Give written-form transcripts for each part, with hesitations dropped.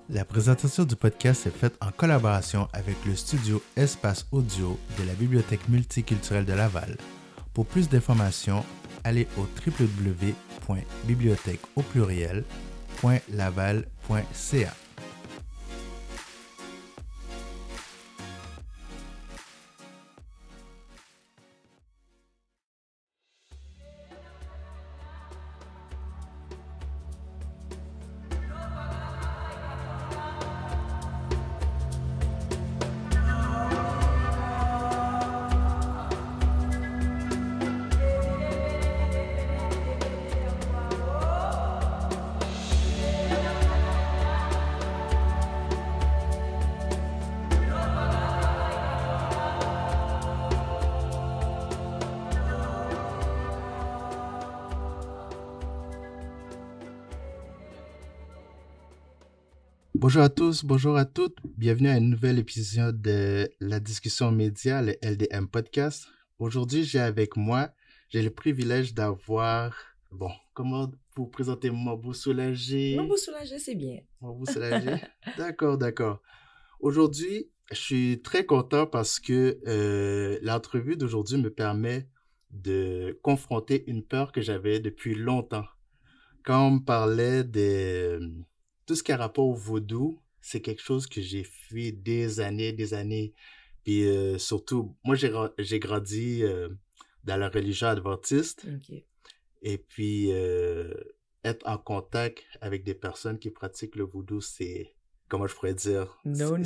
La présentation du podcast est faite en collaboration avec le studio Espace Audio de la Bibliothèque multiculturelle de Laval. Pour plus d'informations, allez au www.bibliothèque.laval.ca. Bonjour à tous, bonjour à toutes. Bienvenue à un nouvel épisode de la discussion média, le LDM Podcast. Aujourd'hui, j'ai le privilège d'avoir, comment vous présenter Mabou Soulagé? Mabou Soulagé, c'est bien. Mabou Soulagé? D'accord. Aujourd'hui, je suis très content parce que l'entrevue d'aujourd'hui me permet de confronter une peur que j'avais depuis longtemps. Quand on me parlait de tout ce qui a rapport au vaudou, c'est quelque chose que j'ai fait des années. Puis surtout, moi, j'ai grandi dans la religion adventiste. OK. Et puis, être en contact avec des personnes qui pratiquent le vaudou, c'est, comment je pourrais dire, No.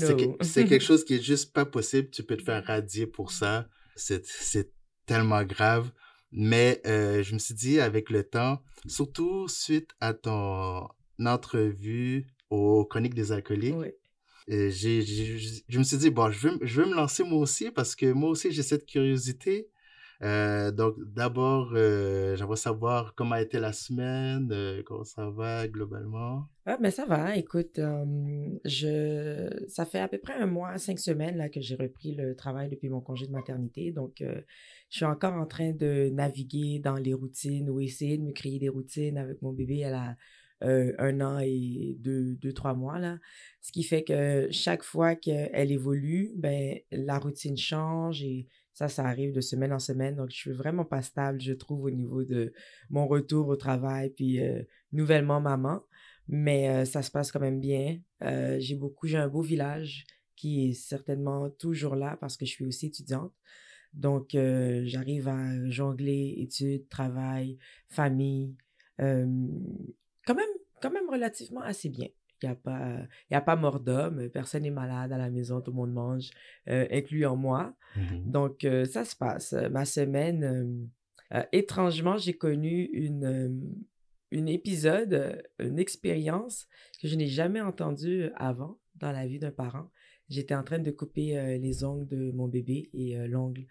c'est quelque chose qui est juste pas possible. Tu peux te faire radier pour ça. C'est tellement grave. Mais je me suis dit, avec le temps, surtout suite à ton entrevue aux Chroniques des Alcooliques, Oui. je me suis dit, je veux me lancer moi aussi parce que moi aussi, j'ai cette curiosité. Donc, d'abord, j'aimerais savoir comment a été la semaine, comment ça va globalement. Ah, ben ça va. Écoute, ça fait à peu près 1 mois, 5 semaines là, que j'ai repris le travail depuis mon congé de maternité. Donc, je suis encore en train de naviguer dans les routines ou essayer de me créer des routines avec mon bébé. Elle a 1 an et 3 mois, là. Ce qui fait que chaque fois qu'elle évolue, ben, la routine change et ça arrive de semaine en semaine. Donc, je suis vraiment pas stable, je trouve, au niveau de mon retour au travail, puis nouvellement maman. Mais ça se passe quand même bien. J'ai un beau village qui est certainement toujours là parce que je suis aussi étudiante. Donc, j'arrive à jongler études, travail, famille, euh, quand même relativement assez bien. Il y a pas mort d'homme, personne n'est malade à la maison, tout le monde mange, incluant moi. Donc, ça se passe. Ma semaine, étrangement, j'ai connu une expérience que je n'ai jamais entendue avant dans la vie d'un parent. J'étais en train de couper les ongles de mon bébé et l'ongle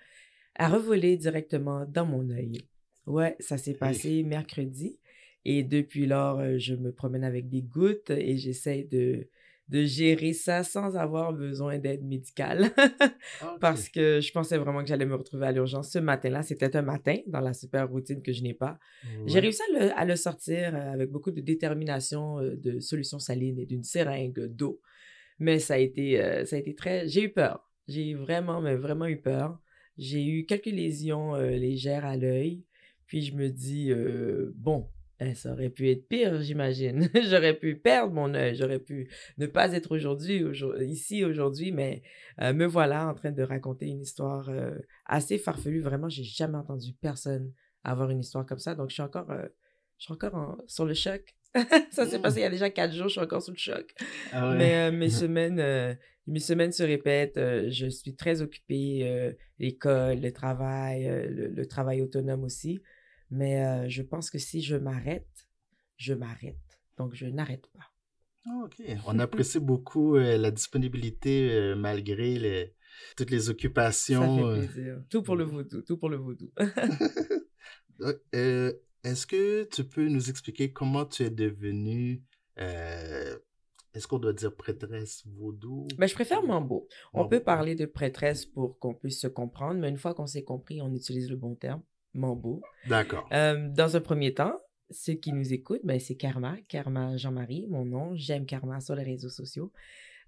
a revolé directement dans mon œil. Ouais, ça s'est passé mercredi. Et depuis lors, je me promène avec des gouttes et j'essaie de gérer ça sans avoir besoin d'aide médicale. Parce OK. que je pensais vraiment que j'allais me retrouver à l'urgence ce matin-là. C'était un matin dans la super routine que je n'ai pas. J'ai Ouais. réussi à le sortir avec beaucoup de détermination, de solutions salines et d'une seringue d'eau. Mais ça a été très... J'ai eu peur. J'ai vraiment, mais vraiment eu peur. J'ai eu quelques lésions légères à l'œil. Puis je me dis, bon, ça aurait pu être pire, j'imagine. J'aurais pu perdre mon œil. J'aurais pu ne pas être ici aujourd'hui. Mais me voilà en train de raconter une histoire assez farfelue. Vraiment, j'ai jamais entendu personne avoir une histoire comme ça. Donc, je suis encore sur le choc. Ça s'est passé il y a déjà 4 jours. Je suis encore sous le choc. Ah ouais. Mais mes semaines se répètent. Je suis très occupée. L'école, le travail, le travail autonome aussi. Mais je pense que si je m'arrête, je m'arrête. Donc, je n'arrête pas. OK. On apprécie beaucoup la disponibilité malgré toutes les Ça fait occupations. plaisir. Tout pour le vaudou, tout pour le vaudou. Est-ce que tu peux nous expliquer comment tu es devenue, est-ce qu'on doit dire prêtresse vaudou? Mais je préfère Mambo. On Mambo. peut parler de prêtresse pour qu'on puisse se comprendre, mais une fois qu'on s'est compris, on utilise le bon terme, Mambo. D'accord. Dans un premier temps, ceux qui nous écoutent, ben, c'est Karma Jean-Marie, mon nom. J'aime Karma sur les réseaux sociaux.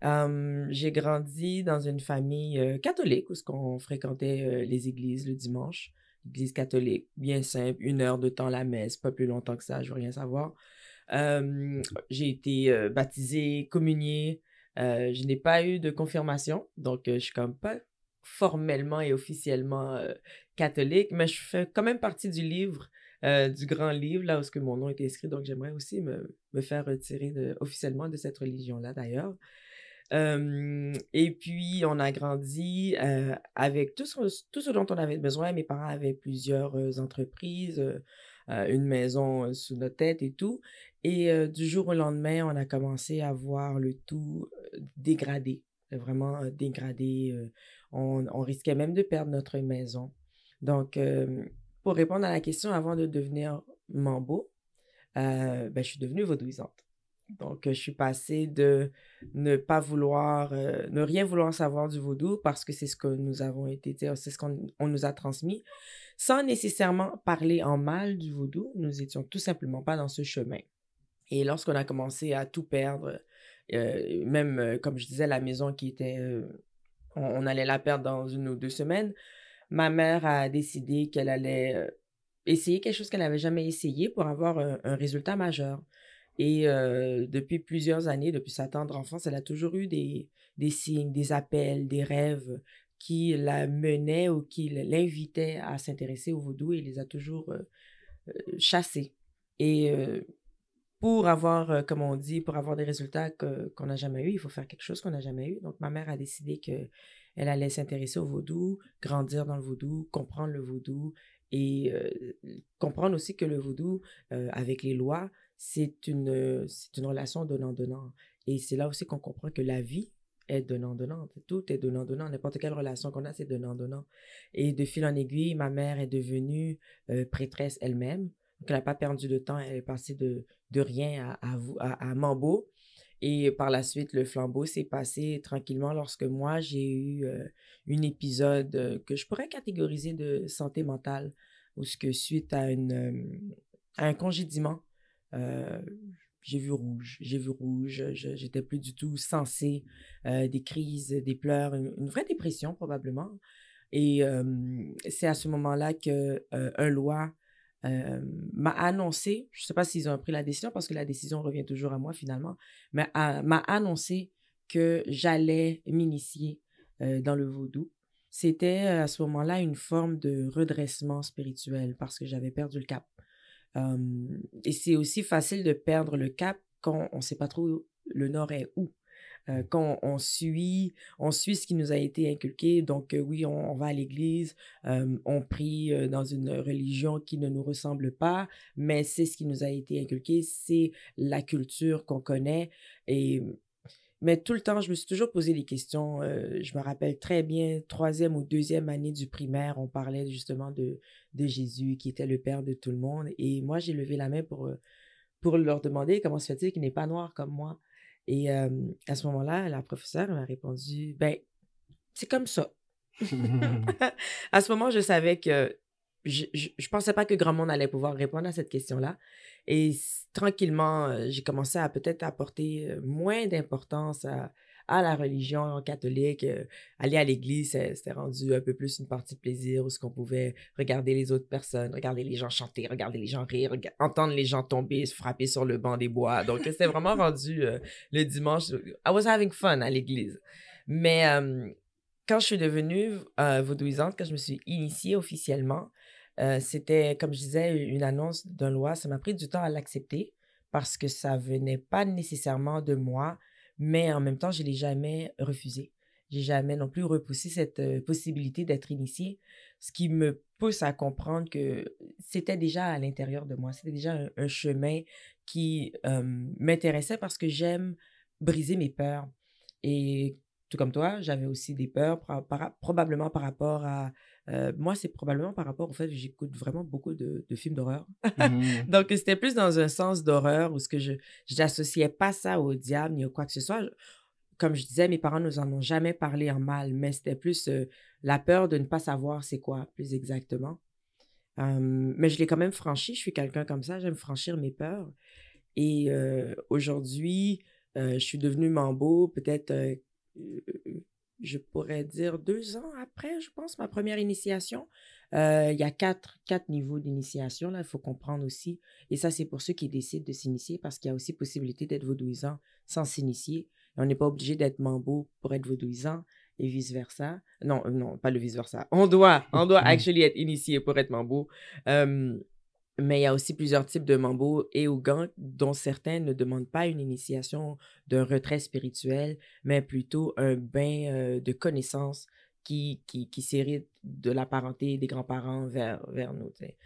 J'ai grandi dans une famille catholique où on fréquentait les églises le dimanche. L'église catholique, bien simple, 1 heure de temps la messe, pas plus longtemps que ça, je veux rien savoir. J'ai été baptisée, communiée. Je n'ai pas eu de confirmation, donc je suis comme pas formellement et officiellement catholique, mais je fais quand même partie du livre, du grand livre, là où ce que mon nom est inscrit, donc j'aimerais aussi me faire retirer officiellement de cette religion-là d'ailleurs. Et puis, on a grandi avec tout ce dont on avait besoin. Mes parents avaient plusieurs entreprises, une maison sous notre tête et tout. Et du jour au lendemain, on a commencé à voir le tout dégradé, vraiment dégradé. On risquait même de perdre notre maison. Donc, pour répondre à la question, avant de devenir Mambo, ben, je suis devenue vaudouisante. Donc, je suis passée de ne pas vouloir, ne rien vouloir savoir du vaudou parce que c'est ce que nous avons été, c'est ce qu'on nous a transmis, sans nécessairement parler en mal du vaudou. Nous étions tout simplement pas dans ce chemin. Et lorsqu'on a commencé à tout perdre, même, comme je disais, la maison qui était, on allait la perdre dans 1 ou 2 semaines, ma mère a décidé qu'elle allait essayer quelque chose qu'elle n'avait jamais essayé pour avoir un résultat majeur. Et depuis plusieurs années, depuis sa tendre enfance, elle a toujours eu des signes, des appels, des rêves qui la menaient ou qui l'invitaient à s'intéresser au vaudou et il les a toujours chassés. Et pour avoir, comme on dit, pour avoir des résultats qu'on n'a jamais eu, il faut faire quelque chose qu'on n'a jamais eu. Donc, ma mère a décidé qu'elle allait s'intéresser au vaudou, grandir dans le vaudou, comprendre le vaudou et comprendre aussi que le vaudou, avec les lois, c'est une relation donnant-donnant. Et c'est là aussi qu'on comprend que la vie est donnant-donnant. Tout est donnant-donnant. N'importe quelle relation qu'on a, c'est donnant-donnant. Et de fil en aiguille, ma mère est devenue prêtresse elle-même. Donc, elle n'a pas perdu de temps. Elle est passée de rien à Mambo. Et par la suite, le flambeau s'est passé tranquillement lorsque moi, j'ai eu un épisode que je pourrais catégoriser de santé mentale, où ce que suite à un congédiement, euh, j'ai vu rouge. J'étais plus du tout sensée, des crises, des pleurs, une vraie dépression probablement. Et c'est à ce moment-là que un loi m'a annoncé, je ne sais pas s'ils ont pris la décision parce que la décision revient toujours à moi finalement, mais m'a annoncé que j'allais m'initier dans le vaudou. C'était à ce moment-là une forme de redressement spirituel parce que j'avais perdu le cap. Et c'est aussi facile de perdre le cap quand on ne sait pas trop le nord est où. Quand on suit ce qui nous a été inculqué. Donc, oui, on va à l'église, on prie dans une religion qui ne nous ressemble pas, mais c'est ce qui nous a été inculqué, c'est la culture qu'on connaît. Mais tout le temps, je me suis toujours posé des questions. Je me rappelle très bien, 3e ou 2e année du primaire, on parlait justement de Jésus, qui était le Père de tout le monde. Et moi, j'ai levé la main pour leur demander comment se fait-il qu'il n'est pas noir comme moi. Et à ce moment-là, la professeure m'a répondu, ben, c'est comme ça. À ce moment, je savais que je pensais pas que grand monde allait pouvoir répondre à cette question-là. Et tranquillement, j'ai commencé à peut-être apporter moins d'importance à la religion catholique. Aller à l'église, c'était rendu un peu plus une partie de plaisir où ce qu'on pouvait regarder les autres personnes, regarder les gens chanter, regarder les gens rire, entendre les gens tomber, se frapper sur le banc des bois. Donc, c'était vraiment rendu le dimanche. I was having fun à l'église. Mais quand je suis devenue vaudouisante, quand je me suis initiée officiellement, c'était, comme je disais, une annonce d'une loi. Ça m'a pris du temps à l'accepter parce que ça venait pas nécessairement de moi, mais en même temps, je l'ai jamais refusé. J'ai jamais non plus repoussé cette possibilité d'être initiée, ce qui me pousse à comprendre que c'était déjà à l'intérieur de moi. C'était déjà un chemin qui m'intéressait parce que j'aime briser mes peurs. Et tout comme toi, j'avais aussi des peurs, probablement par rapport à... moi, c'est probablement par rapport au fait que j'écoute vraiment beaucoup de films d'horreur. Donc, c'était plus dans un sens d'horreur où ce que je n'associais pas ça au diable ni à quoi que ce soit. Comme je disais, mes parents nous en ont jamais parlé en mal, mais c'était plus la peur de ne pas savoir c'est quoi, plus exactement. Mais je l'ai quand même franchi. Je suis quelqu'un comme ça. J'aime franchir mes peurs. Et aujourd'hui, je suis devenue Mambo peut-être, je pourrais dire 2 ans après, je pense, ma première initiation. Il y a quatre niveaux d'initiation, là, il faut comprendre aussi. Et ça, c'est pour ceux qui décident de s'initier parce qu'il y a aussi possibilité d'être vaudouisant sans s'initier. On n'est pas obligé d'être Mambo pour être vaudouisant et vice-versa. Non, non, pas le vice-versa. On doit actually être initié pour être Mambo. Euh, mais il y a aussi plusieurs types de mambo et ougans, dont certains ne demandent pas une initiation d'un retrait spirituel, mais plutôt un bain de connaissances qui s'hérite de la parenté des grands-parents vers nous. Tu sais.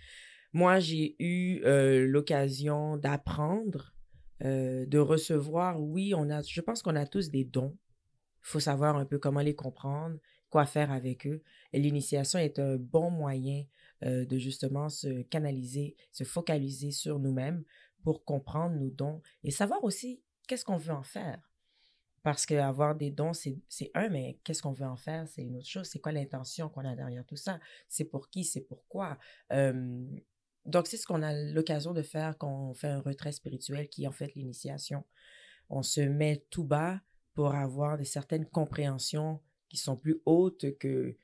Moi, j'ai eu l'occasion d'apprendre, de recevoir. Oui, je pense qu'on a tous des dons. Il faut savoir un peu comment les comprendre, quoi faire avec eux. Et l'initiation est un bon moyen de justement se canaliser, se focaliser sur nous-mêmes pour comprendre nos dons et savoir aussi qu'est-ce qu'on veut en faire. Parce qu'avoir des dons, c'est un, mais qu'est-ce qu'on veut en faire, c'est une autre chose. C'est quoi l'intention qu'on a derrière tout ça? C'est pour qui? C'est pourquoi? Euh, donc, c'est ce qu'on a l'occasion de faire quand on fait un retrait spirituel qui est en fait l'initiation. On se met tout bas pour avoir certaines compréhensions qui sont plus hautes que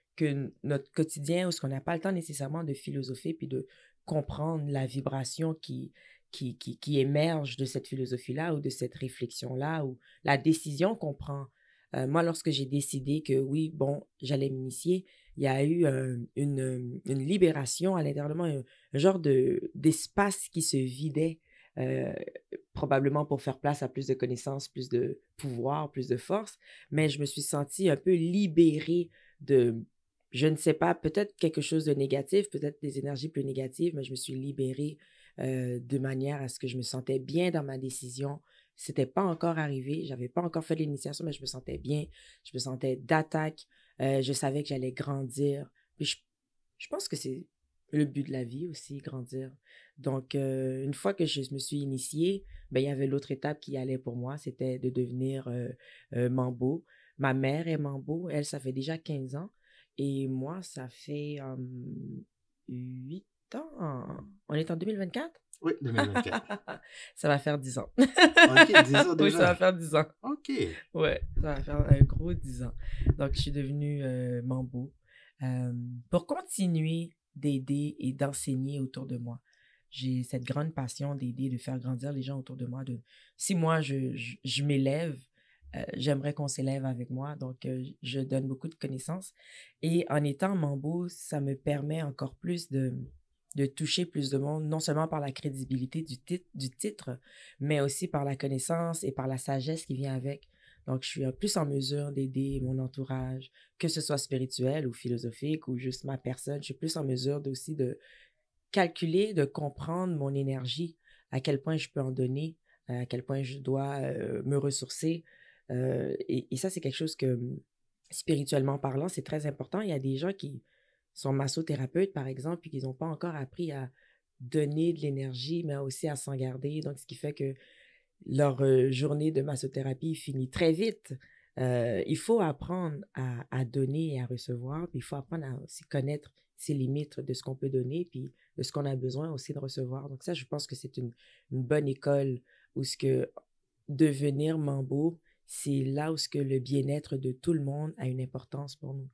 notre quotidien, où ce qu'on n'a pas le temps nécessairement de philosopher puis de comprendre la vibration qui émerge de cette philosophie-là ou de cette réflexion-là ou la décision qu'on prend. Moi, lorsque j'ai décidé que oui, bon, j'allais m'initier, il y a eu une libération à l'intérieur de moi, un genre d'espace qui se vidait, euh, probablement pour faire place à plus de connaissances, plus de pouvoir, plus de force, mais je me suis sentie un peu libérée de, je ne sais pas, peut-être quelque chose de négatif, peut-être des énergies plus négatives, mais je me suis libérée de manière à ce que je me sentais bien dans ma décision. C'était pas encore arrivé, j'avais pas encore fait l'initiation, mais je me sentais bien, je me sentais d'attaque, je savais que j'allais grandir. Puis je pense que c'est le but de la vie aussi, grandir. Donc, une fois que je me suis initiée, ben, il y avait l'autre étape qui allait pour moi, c'était de devenir Mambo. Ma mère est Mambo, elle, ça fait déjà 15 ans. Et moi, ça fait 8 ans. On est en 2024? Oui, 2024. Ça va faire 10 ans. OK, 10 ans Oui, ça va déjà. faire 10 ans. OK. Ouais, ça va faire un gros 10 ans. Donc, je suis devenue Mambo pour continuer d'aider et d'enseigner autour de moi. J'ai cette grande passion d'aider, de faire grandir les gens autour de moi. Si moi, je m'élève, j'aimerais qu'on s'élève avec moi. Donc, je donne beaucoup de connaissances. Et en étant Mambo, ça me permet encore plus de toucher plus de monde, non seulement par la crédibilité du titre, mais aussi par la connaissance et par la sagesse qui vient avec. Donc, je suis plus en mesure d'aider mon entourage, que ce soit spirituel ou philosophique ou juste ma personne. Je suis plus en mesure aussi de calculer, de comprendre mon énergie, à quel point je peux en donner, à quel point je dois me ressourcer. Et ça, c'est quelque chose que, spirituellement parlant, c'est très important. Il y a des gens qui sont massothérapeutes, par exemple, puis qui n'ont pas encore appris à donner de l'énergie, mais aussi à s'en garder. Donc, ce qui fait que leur journée de massothérapie finit très vite. Il faut apprendre à donner et à recevoir, puis il faut apprendre à aussi connaître ses limites de ce qu'on peut donner, puis de ce qu'on a besoin aussi de recevoir. Donc ça, je pense que c'est une bonne école où ce que devenir Mambo, c'est là où ce que le bien-être de tout le monde a une importance pour nous.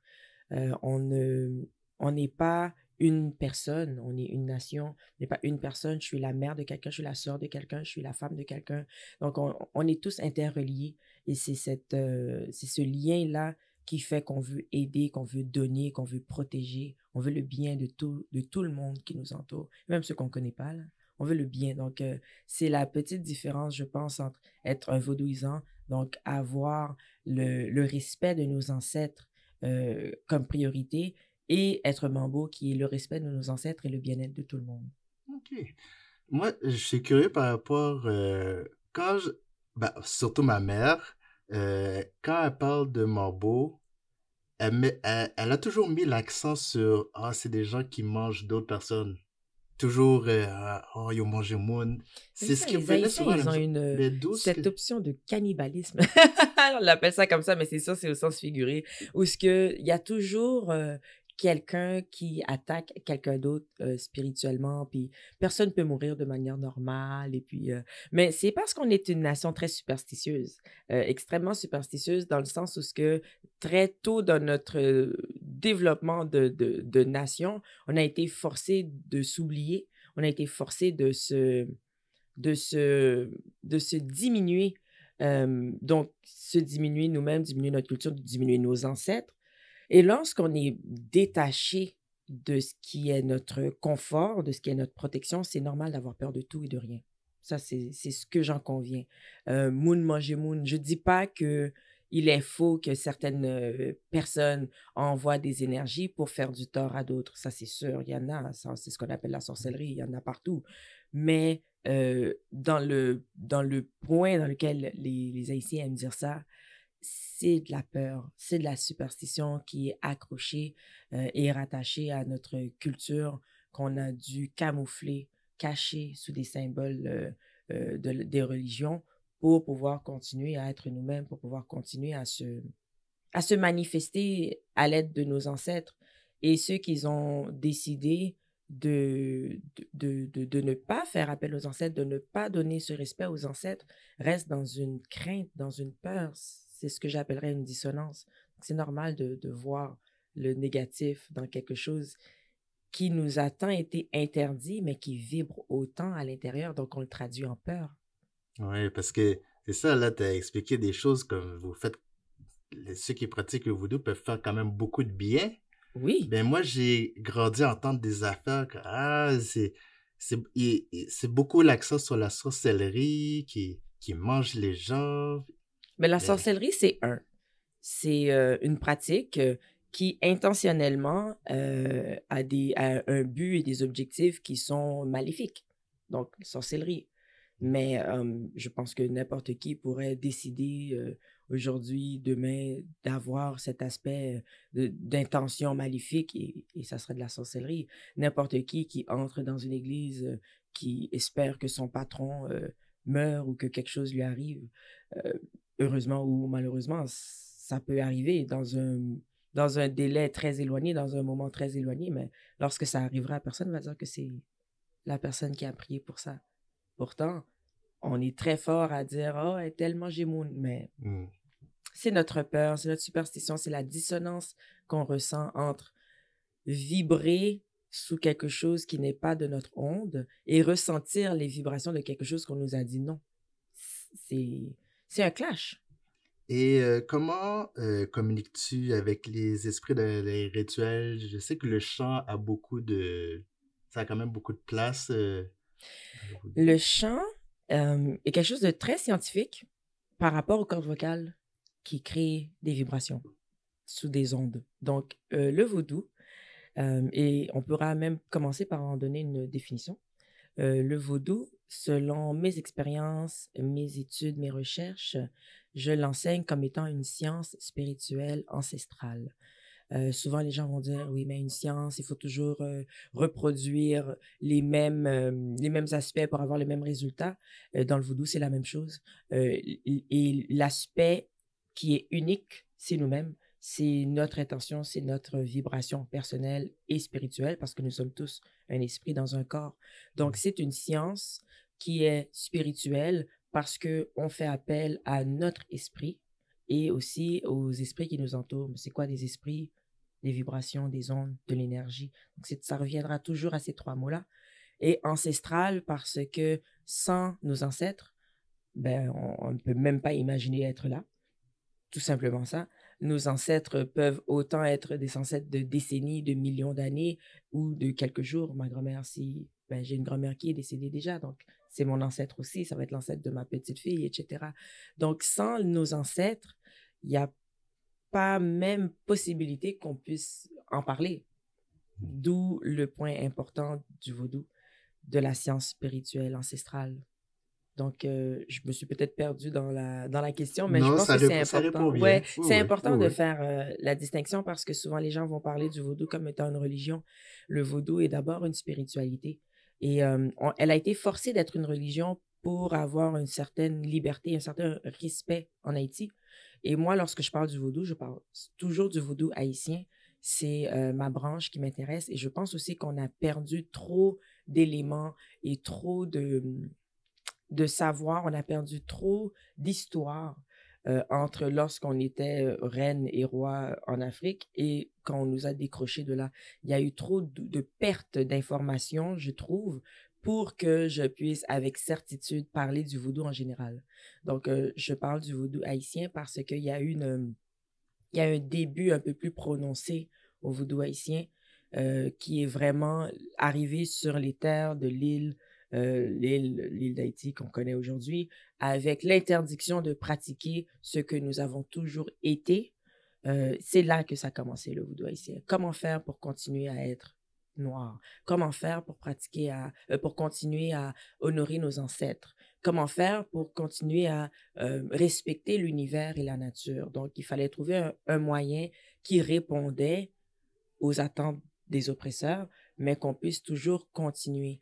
On n'est pas une personne, on est une nation. On n'est pas une personne, je suis la mère de quelqu'un, je suis la sœur de quelqu'un, je suis la femme de quelqu'un. Donc, on est tous interreliés et c'est ce lien-là qui fait qu'on veut aider, qu'on veut donner, qu'on veut protéger. On veut le bien de tout le monde qui nous entoure, même ceux qu'on ne connaît pas, là. On veut le bien. Donc, c'est la petite différence, je pense, entre être un vaudouisant, donc avoir le respect de nos ancêtres comme priorité, et être Mambo, qui est le respect de nos ancêtres et le bien-être de tout le monde. OK. Moi, je suis curieux par rapport, quand je, ben, surtout ma mère, quand elle parle de Mambo, elle a toujours mis l'accent sur, ah, c'est des gens qui mangent d'autres personnes. Toujours, oh, ils ont mangé moun. C'est C'est ce ça, qui les revenait Haïtiens, souvent à la ils ont maison. Mais d'où ce que... cette option de cannibalisme. On l'appelle ça comme ça, mais c'est ça, c'est au sens figuré. Où ce que, il y a toujours quelqu'un qui attaque quelqu'un d'autre spirituellement, puis personne peut mourir de manière normale. Et puis, mais c'est parce qu'on est une nation très superstitieuse, extrêmement superstitieuse, dans le sens où ce que très tôt dans notre développement de nation, on a été forcé de s'oublier, on a été forcé de se, de se diminuer. Donc, se diminuer nous-mêmes, diminuer notre culture, diminuer nos ancêtres. Et lorsqu'on est détaché de ce qui est notre confort, de ce qui est notre protection, c'est normal d'avoir peur de tout et de rien. Ça, c'est ce que j'en conviens. Moun manger moun. Je dis pas que il est faux que certaines personnes envoient des énergies pour faire du tort à d'autres. Ça, c'est sûr. Il y en a. C'est ce qu'on appelle la sorcellerie. Il y en a partout. Mais dans le point dans lequel les Haïtiens aiment dire ça, c'est de la peur, c'est de la superstition qui est accrochée et rattachée à notre culture qu'on a dû camoufler, cacher sous des symboles des religions pour pouvoir continuer à être nous-mêmes, pour pouvoir continuer à se manifester à l'aide de nos ancêtres. Et ceux qui ont décidé de ne pas faire appel aux ancêtres, de ne pas donner ce respect aux ancêtres, restent dans une crainte, dans une peur. C'est ce que j'appellerais une dissonance. C'est normal de voir le négatif dans quelque chose qui nous a tant été interdit, mais qui vibre autant à l'intérieur, donc on le traduit en peur. Oui, parce que c'est ça, là, tu as expliqué des choses comme vous faites, ceux qui pratiquent le voodoo peuvent faire quand même beaucoup de bien. Oui. Ben moi, j'ai grandi à entendre des affaires que, c'est beaucoup l'accent sur la sorcellerie qui mange les gens. Mais la Ben, sorcellerie, c'est une pratique qui intentionnellement a un but et des objectifs qui sont maléfiques. Donc, sorcellerie. Mais je pense que n'importe qui pourrait décider aujourd'hui, demain, d'avoir cet aspect d'intention maléfique et ça serait de la sorcellerie. N'importe qui entre dans une église qui espère que son patron meurt ou que quelque chose lui arrive, euh, heureusement ou malheureusement, ça peut arriver dans un délai très éloigné, dans un moment très éloigné, mais lorsque ça arrivera, personne ne va dire que c'est la personne qui a prié pour ça. Pourtant, on est très fort à dire « Oh, elle est tellement gémoune », mais c'est notre peur, c'est notre superstition, c'est la dissonance qu'on ressent entre vibrer sous quelque chose qui n'est pas de notre onde et ressentir les vibrations de quelque chose qu'on nous a dit non. C'est un clash. Et comment communiques-tu avec les esprits dans les rituels? Je sais que le chant a ça a quand même beaucoup de place dans le voodoo. Le chant est quelque chose de très scientifique par rapport aux cordes vocales qui créent des vibrations sous des ondes. Donc, le vaudou, et on pourra même commencer par en donner une définition. Le vaudou, selon mes expériences, mes études, mes recherches, je l'enseigne comme étant une science spirituelle ancestrale. Souvent, les gens vont dire, oui, mais une science, il faut toujours reproduire les mêmes aspects pour avoir les mêmes résultats. Dans le vaudou, c'est la même chose. Et l'aspect qui est unique, c'est nous-mêmes. C'est notre intention, c'est notre vibration personnelle et spirituelle parce que nous sommes tous un esprit dans un corps. Donc, c'est une science qui est spirituelle parce qu'on fait appel à notre esprit et aussi aux esprits qui nous entourent. C'est quoi des esprits? Des vibrations, des ondes, de l'énergie. Donc, ça reviendra toujours à ces trois mots-là. Et ancestral parce que sans nos ancêtres, ben, on ne peut même pas imaginer être là. Tout simplement ça. Nos ancêtres peuvent autant être des ancêtres de décennies, de millions d'années ou de quelques jours. Ma grand-mère, ben, j'ai une grand-mère qui est décédée déjà, donc c'est mon ancêtre aussi, ça va être l'ancêtre de ma petite fille, etc. Donc, sans nos ancêtres, il n'y a pas même possibilité qu'on puisse en parler. D'où le point important du vaudou, de la science spirituelle ancestrale. Donc, je me suis peut-être perdue dans la question, mais je Non, pense que c'est ça répond important. bien. Ouais, Oui, c'est oui, important oui, de oui. faire la distinction parce que souvent les gens vont parler du vaudou comme étant une religion. Le vaudou est d'abord une spiritualité. Et elle a été forcée d'être une religion pour avoir une certaine liberté, un certain respect en Haïti. Et moi, lorsque je parle du vaudou, je parle toujours du vaudou haïtien c'est ma branche qui m'intéresse et je pense aussi qu'on a perdu trop d'éléments et trop de savoir, on a perdu trop d'histoire entre lorsqu'on était reine et roi en Afrique et quand on nous a décroché de là. Il y a eu trop de pertes d'informations, je trouve, pour que je puisse avec certitude parler du vaudou en général. Donc, je parle du vaudou haïtien parce qu'il y a il y a un début un peu plus prononcé au vaudou haïtien qui est vraiment arrivé sur les terres de l'île d'Haïti qu'on connaît aujourd'hui, avec l'interdiction de pratiquer ce que nous avons toujours été. C'est là que ça a commencé, le vaudou haïtien. Comment faire pour continuer à être noir? Comment faire pour pour continuer à honorer nos ancêtres? Comment faire pour continuer à respecter l'univers et la nature? Donc, il fallait trouver un moyen qui répondait aux attentes des oppresseurs, mais qu'on puisse toujours continuer.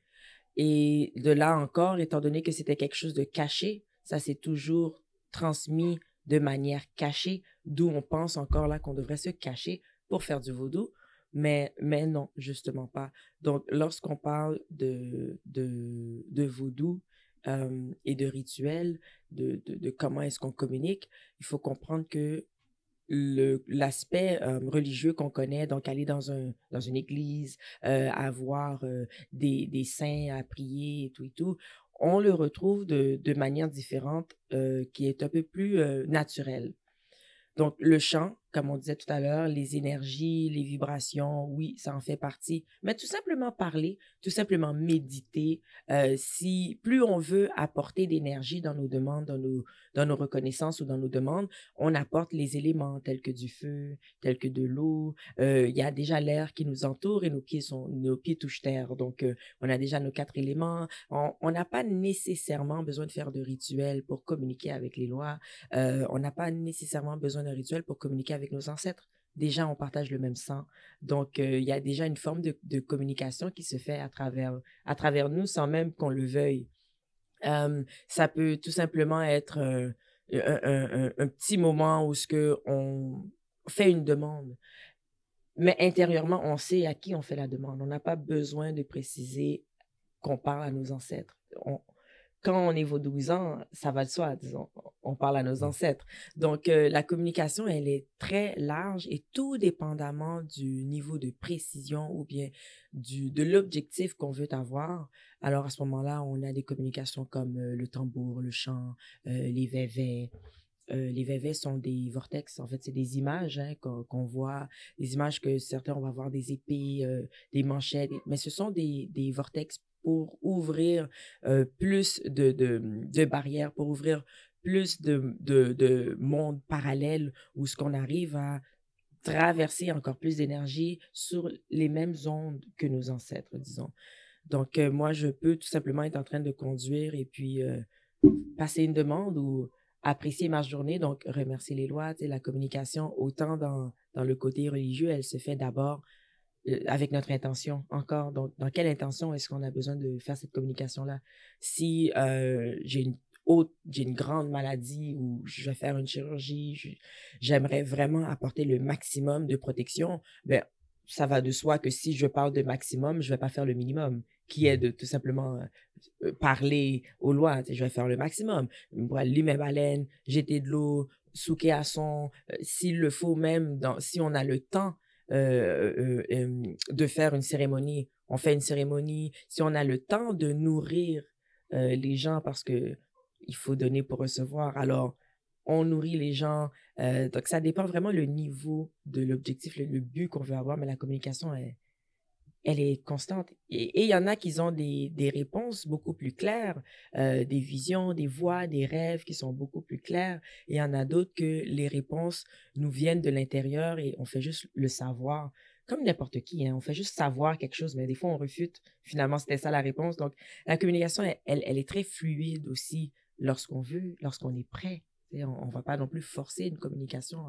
Et de là encore, étant donné que c'était quelque chose de caché, ça s'est toujours transmis de manière cachée, d'où on pense encore là qu'on devrait se cacher pour faire du vaudou. Mais non, justement pas. Donc, lorsqu'on parle de vaudou et de rituels, de comment est-ce qu'on communique, il faut comprendre que l'aspect religieux qu'on connaît, donc aller dans une église, avoir des saints à prier et tout, on le retrouve de manière différente qui est un peu plus naturelle. Donc, le chant, comme on disait tout à l'heure, les énergies, les vibrations, oui, ça en fait partie. Mais tout simplement parler, tout simplement méditer, si plus on veut apporter d'énergie dans nos demandes, dans nos reconnaissances ou dans nos demandes, on apporte les éléments tels que du feu, tels que de l'eau. Il y a déjà l'air qui nous entoure et nos pieds touchent terre. Donc, on a déjà nos 4 éléments. On n'a pas nécessairement besoin de faire de rituels pour communiquer avec les lois. On n'a pas nécessairement besoin d'un rituel pour communiquer avec nos ancêtres. Déjà, on partage le même sang. Donc, il y a déjà une forme de communication qui se fait à travers nous sans même qu'on le veuille. Ça peut tout simplement être un petit moment où on fait une demande. Mais intérieurement, on sait à qui on fait la demande. On n'a pas besoin de préciser qu'on parle à nos ancêtres. Quand on est vaudouisant, ça va de soi, disons, on parle à nos ancêtres. Donc, la communication, elle est très large et tout dépendamment du niveau de précision ou bien de l'objectif qu'on veut avoir. Alors, à ce moment-là, on a des communications comme le tambour, le chant, les vévés. Les vévés sont des vortex, en fait, c'est des images hein, qu'on voit, des images que certains, on va voir des épées, des manchettes, mais ce sont des vortex pour ouvrir plus de barrières, pour ouvrir plus de mondes parallèles où ce qu'on arrive à traverser encore plus d'énergie sur les mêmes ondes que nos ancêtres, disons. Donc, moi, je peux tout simplement être en train de conduire et puis passer une demande ou apprécier ma journée, donc remercier les lois, tu sais, la communication, autant dans le côté religieux, elle se fait d'abord avec notre intention encore. Donc, dans quelle intention est-ce qu'on a besoin de faire cette communication-là? Si j'ai une grande maladie ou je vais faire une chirurgie, j'aimerais vraiment apporter le maximum de protection, ben, ça va de soi que si je parle de maximum, je vais pas faire le minimum, qui est de tout simplement parler aux lois. Tu sais, je vais faire le maximum. Lire mes baleines, jeter de l'eau, souquer à son, s'il le faut même, si on a le temps de faire une cérémonie, on fait une cérémonie. Si on a le temps de nourrir les gens parce que il faut donner pour recevoir, alors on nourrit les gens. Donc, ça dépend vraiment le niveau de l'objectif, le but qu'on veut avoir, mais la communication, elle est constante. Et il y en a qui ont des réponses beaucoup plus claires, des visions, des voix, des rêves qui sont beaucoup plus clairs. Et il y en a d'autres que les réponses nous viennent de l'intérieur et on fait juste le savoir. Comme n'importe qui, hein, on fait juste savoir quelque chose, mais des fois on refute. Finalement, c'était ça la réponse. Donc, la communication, elle est très fluide aussi lorsqu'on veut, lorsqu'on est prêt. On ne va pas non plus forcer une communication.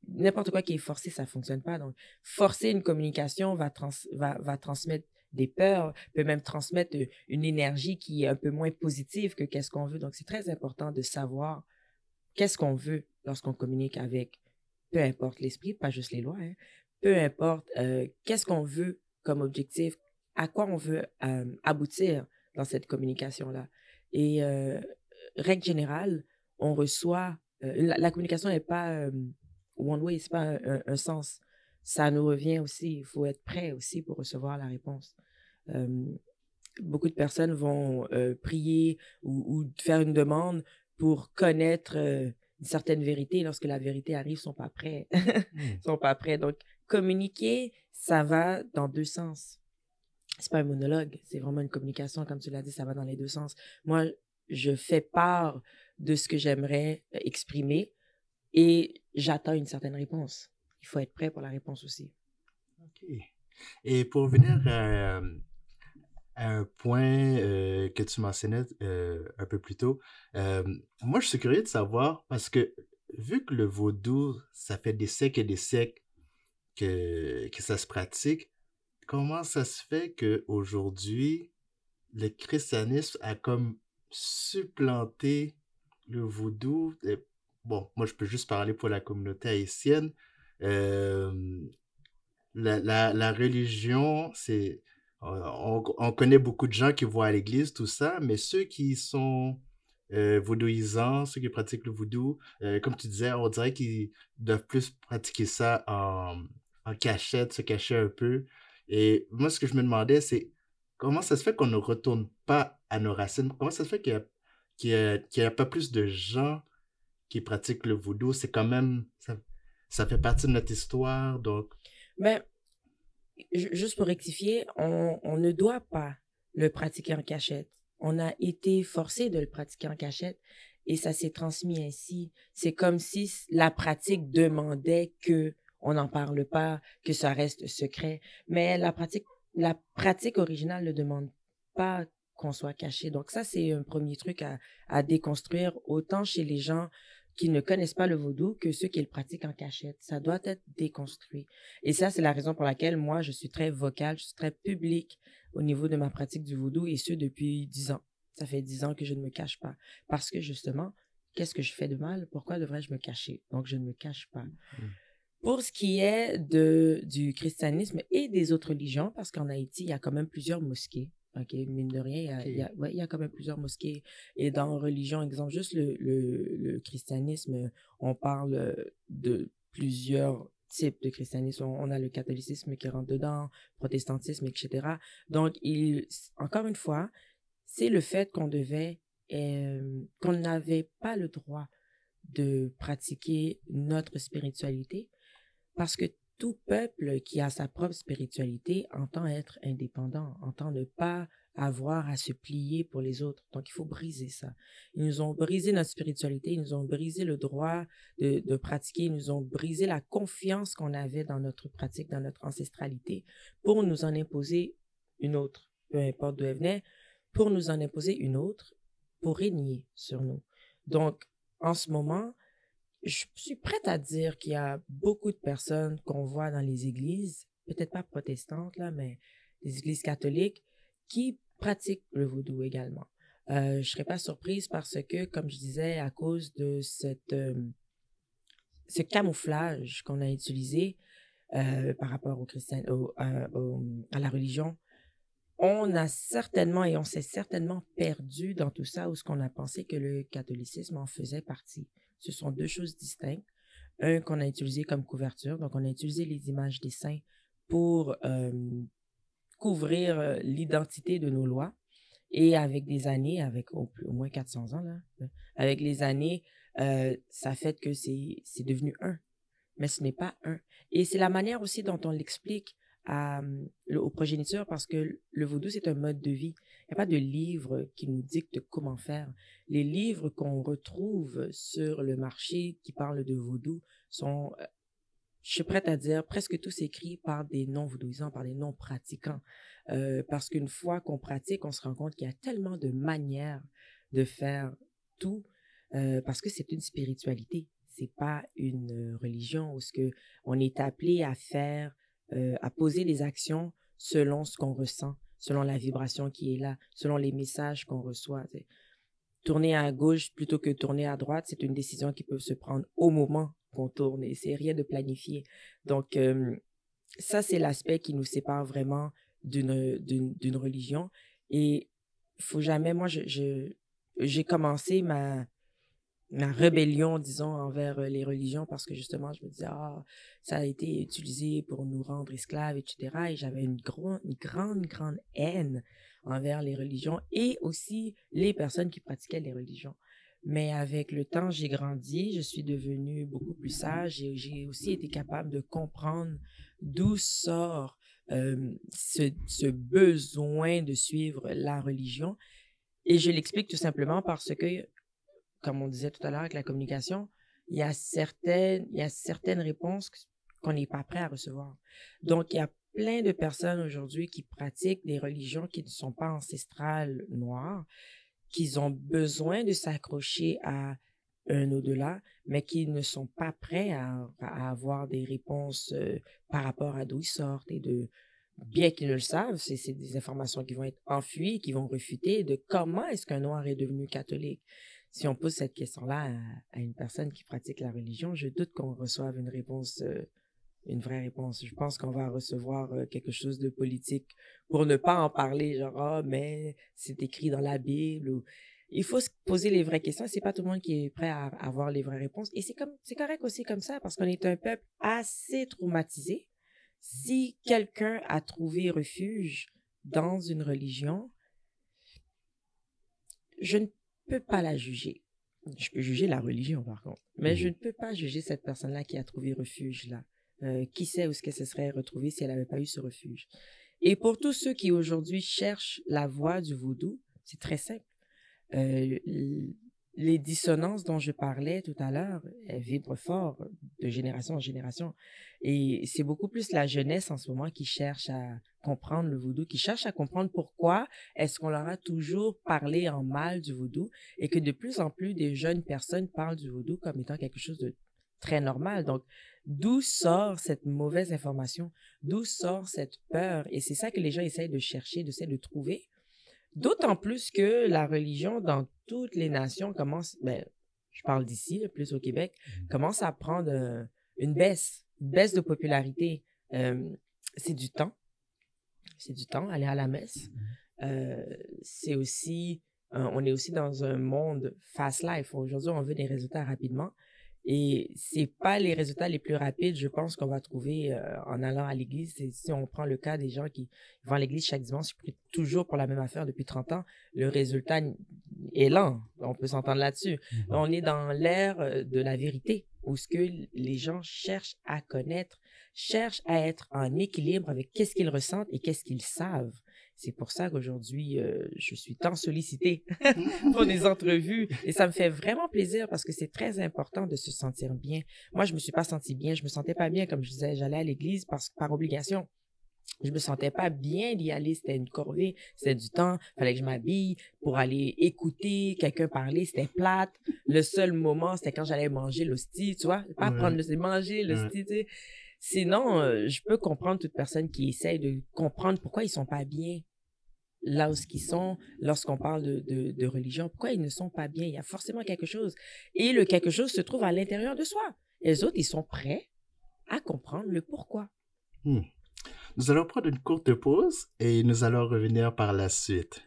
N'importe quoi qui est forcé, ça fonctionne pas. Donc, forcer une communication va transmettre des peurs, peut même transmettre une énergie qui est un peu moins positive que qu'est-ce qu'on veut. Donc, c'est très important de savoir qu'est-ce qu'on veut lorsqu'on communique avec, peu importe l'esprit, pas juste les lois, hein, peu importe qu'est-ce qu'on veut comme objectif, à quoi on veut aboutir dans cette communication-là. Et règle générale, on reçoit, la communication n'est pas one way, c'est pas un sens. Ça nous revient aussi, il faut être prêt aussi pour recevoir la réponse. Euh, Beaucoup de personnes vont prier ou faire une demande pour connaître une certaine vérité. Lorsque la vérité arrive, ils sont pas prêts. Ils sont pas prêts. Donc, communiquer, ça va dans deux sens. C'est pas un monologue, c'est vraiment une communication, comme tu l'as dit, ça va dans les deux sens. Moi, je fais part de ce que j'aimerais exprimer et j'attends une certaine réponse. Il faut être prêt pour la réponse aussi. OK. Et pour venir à un point que tu mentionnais un peu plus tôt, moi, je suis curieux de savoir, parce que vu que le vaudou, ça fait des siècles et des siècles que ça se pratique, comment ça se fait qu'aujourd'hui, le christianisme a comme supplanté le vaudou? Bon, moi, je peux juste parler pour la communauté haïtienne. Euh, la religion, c'est... On connaît beaucoup de gens qui vont à l'église, tout ça, mais ceux qui sont vaudouisants, ceux qui pratiquent le vaudou, comme tu disais, on dirait qu'ils doivent plus pratiquer ça en cachette, se cacher un peu. Et moi, ce que je me demandais, c'est comment ça se fait qu'on ne retourne pas à nos racines? Comment ça se fait qu'il y a pas plus de gens qui pratiquent le vaudou? C'est quand même... ça fait partie de notre histoire, donc... Ben, juste pour rectifier, on ne doit pas le pratiquer en cachette. On a été forcé de le pratiquer en cachette et ça s'est transmis ainsi. C'est comme si la pratique demandait que on n'en parle pas, que ça reste secret. Mais la pratique originale ne demande pas qu'on soit caché. Donc ça, c'est un premier truc à déconstruire, autant chez les gens qui ne connaissent pas le vaudou que ceux qui le pratiquent en cachette. Ça doit être déconstruit. Et ça, c'est la raison pour laquelle moi, je suis très vocale, je suis très publique au niveau de ma pratique du vaudou et ce, depuis 10 ans. Ça fait 10 ans que je ne me cache pas. Parce que justement, qu'est-ce que je fais de mal? Pourquoi devrais-je me cacher? Donc, je ne me cache pas. Pour ce qui est du christianisme et des autres religions, parce qu'en Haïti, il y a quand même plusieurs mosquées. OK, mine de rien, il y a quand même plusieurs mosquées. Et dans religion, exemple, juste le christianisme, on parle de plusieurs types de christianisme. On a le catholicisme qui rentre dedans, protestantisme, etc. Donc, encore une fois, c'est le fait qu'on n'avait pas le droit de pratiquer notre spiritualité parce que tout peuple qui a sa propre spiritualité entend être indépendant, entend ne pas avoir à se plier pour les autres. Donc, il faut briser ça. Ils nous ont brisé notre spiritualité, ils nous ont brisé le droit de pratiquer, ils nous ont brisé la confiance qu'on avait dans notre pratique, dans notre ancestralité, pour nous en imposer une autre, peu importe d'où elle venait, pour nous en imposer une autre, pour régner sur nous. Donc, en ce moment, je suis prête à dire qu'il y a beaucoup de personnes qu'on voit dans les églises, peut-être pas protestantes, là, mais les églises catholiques, qui pratiquent le vaudou également. Je serais pas surprise parce que, comme je disais, à cause de ce camouflage qu'on a utilisé par rapport à la religion, on a certainement et on s'est certainement perdu dans tout ça où ce qu'on a pensé que le catholicisme en faisait partie. Ce sont deux choses distinctes. Un qu'on a utilisé comme couverture, donc on a utilisé les images des saints pour couvrir l'identité de nos lois. Et avec des années, avec au moins 400 ans, là, avec les années, ça fait que c'est devenu un. Mais ce n'est pas un. Et c'est la manière aussi dont on l'explique aux progénitures parce que le vaudou, c'est un mode de vie. Il n'y a pas de livre qui nous dicte comment faire. Les livres qu'on retrouve sur le marché qui parlent de vaudou sont, je suis prête à dire, presque tous écrits par des non-vaudouisants, par des non-pratiquants. Parce qu'une fois qu'on pratique, on se rend compte qu'il y a tellement de manières de faire tout parce que c'est une spiritualité. C'est pas une religion où ce que on est appelé à faire, à poser les actions selon ce qu'on ressent, selon la vibration qui est là, selon les messages qu'on reçoit. T'sais. Tourner à gauche plutôt que tourner à droite, c'est une décision qui peut se prendre au moment qu'on tourne et c'est rien de planifié. Donc, ça, c'est l'aspect qui nous sépare vraiment d'une religion. Et il faut jamais... Moi, j'ai commencé ma rébellion, disons, envers les religions parce que justement, je me disais, ah, ça a été utilisé pour nous rendre esclaves, etc. Et j'avais une grande haine envers les religions et aussi les personnes qui pratiquaient les religions. Mais avec le temps, j'ai grandi, je suis devenue beaucoup plus sage et j'ai aussi été capable de comprendre d'où sort ce besoin de suivre la religion. Et je l'explique tout simplement parce que, comme on disait tout à l'heure avec la communication, il y a certaines réponses qu'on n'est pas prêt à recevoir. Donc, il y a plein de personnes aujourd'hui qui pratiquent des religions qui ne sont pas ancestrales noires, qui ont besoin de s'accrocher à un au-delà, mais qui ne sont pas prêts à avoir des réponses par rapport à d'où ils sortent et bien qu'ils le savent, c'est des informations qui vont être enfuies, qui vont refuter de comment est-ce qu'un noir est devenu catholique. Si on pose cette question-là à une personne qui pratique la religion, je doute qu'on reçoive une réponse, une vraie réponse. Je pense qu'on va recevoir quelque chose de politique pour ne pas en parler, genre, ah, mais c'est écrit dans la Bible. Ou... Il faut se poser les vraies questions. C'est pas tout le monde qui est prêt à avoir les vraies réponses. Et c'est correct aussi comme ça, parce qu'on est un peuple assez traumatisé. Si quelqu'un a trouvé refuge dans une religion, je ne peux pas la juger. Je peux juger la religion, par contre. Mais je ne peux pas juger cette personne-là qui a trouvé refuge là. Qui sait où est-ce qu'elle se serait retrouvée si elle n'avait pas eu ce refuge. Et pour tous ceux qui aujourd'hui cherchent la voie du vaudou, c'est très simple. Les dissonances dont je parlais tout à l'heure, elles vibrent fort de génération en génération. Et c'est beaucoup plus la jeunesse en ce moment qui cherche à comprendre le vaudou, qui cherche à comprendre pourquoi est-ce qu'on leur a toujours parlé en mal du vaudou et que de plus en plus des jeunes personnes parlent du vaudou comme étant quelque chose de très normal. Donc, d'où sort cette mauvaise information? D'où sort cette peur? Et c'est ça que les gens essayent de chercher, d'essayer de trouver. D'autant plus que la religion dans toutes les nations commence, je parle d'ici, plus au Québec, commence à prendre une baisse de popularité. C'est du temps, aller à la messe. C'est aussi, on est aussi dans un monde fast life. Aujourd'hui, on veut des résultats rapidement. Et c'est pas les résultats les plus rapides, je pense, qu'on va trouver en allant à l'église. Si on prend le cas des gens qui vont à l'église chaque dimanche, toujours pour la même affaire depuis 30 ans, le résultat est lent. On peut s'entendre là-dessus. On est dans l'ère de la vérité, où ce que les gens cherchent à connaître, cherchent à être en équilibre avec qu'est-ce qu'ils ressentent et qu'est-ce qu'ils savent. C'est pour ça qu'aujourd'hui, je suis tant sollicitée pour des entrevues. Et ça me fait vraiment plaisir parce que c'est très important de se sentir bien. Moi, je me suis pas sentie bien. Je me sentais pas bien, comme je disais, j'allais à l'église par obligation. Je me sentais pas bien d'y aller. C'était une corvée, c'était du temps. Fallait que je m'habille pour aller écouter quelqu'un parler. C'était plate. Le seul moment, c'était quand j'allais manger l'hostie, tu vois. Pas manger l'hostie, tu sais. Sinon, je peux comprendre toute personne qui essaye de comprendre pourquoi ils sont pas bien là où ils sont lorsqu'on parle de religion. Pourquoi ils ne sont pas bien? Il y a forcément quelque chose. Et le quelque chose se trouve à l'intérieur de soi. Et les autres, ils sont prêts à comprendre le pourquoi. Nous allons prendre une courte pause et nous allons revenir par la suite.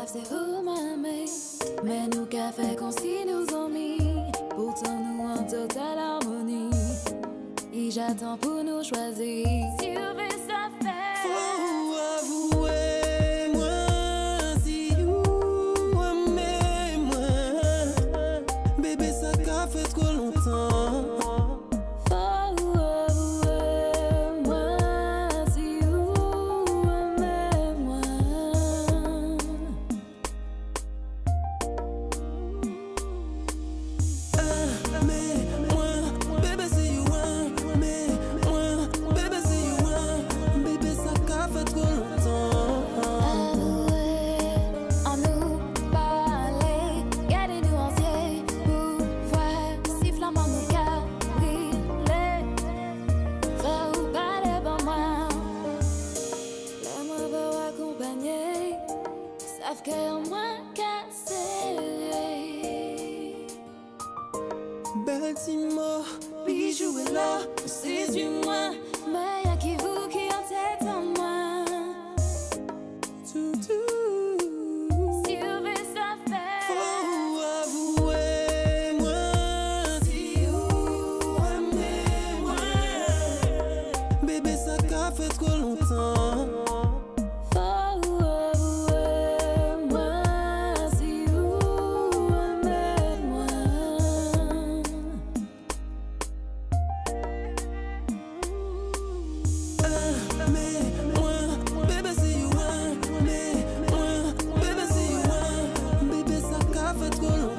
C'est vous m'aimer, mais nous qu'a fait qu'on s'y nous ont mis. Pourtant nous en totale harmonie. Et j'attends pour nous choisir. Si vous voulez ça faire, faut avouer moi si vous aimez moi. savent que moins cassé. Bâtiment, bijoux et là, c'est du moins. Mais y'a qui vous qui en tête en moi. Tout. Si vous voulez ça fait. Faut avouer, moi, si vous aimez, moi. Bébé, ça qu'a fait trop longtemps. Faut avouer, moi, si vous aimez moi. Mais moi, bébé, si you want. Mais moi, bébé, si you want. Bébé, ça qu'a fait trop longtemps.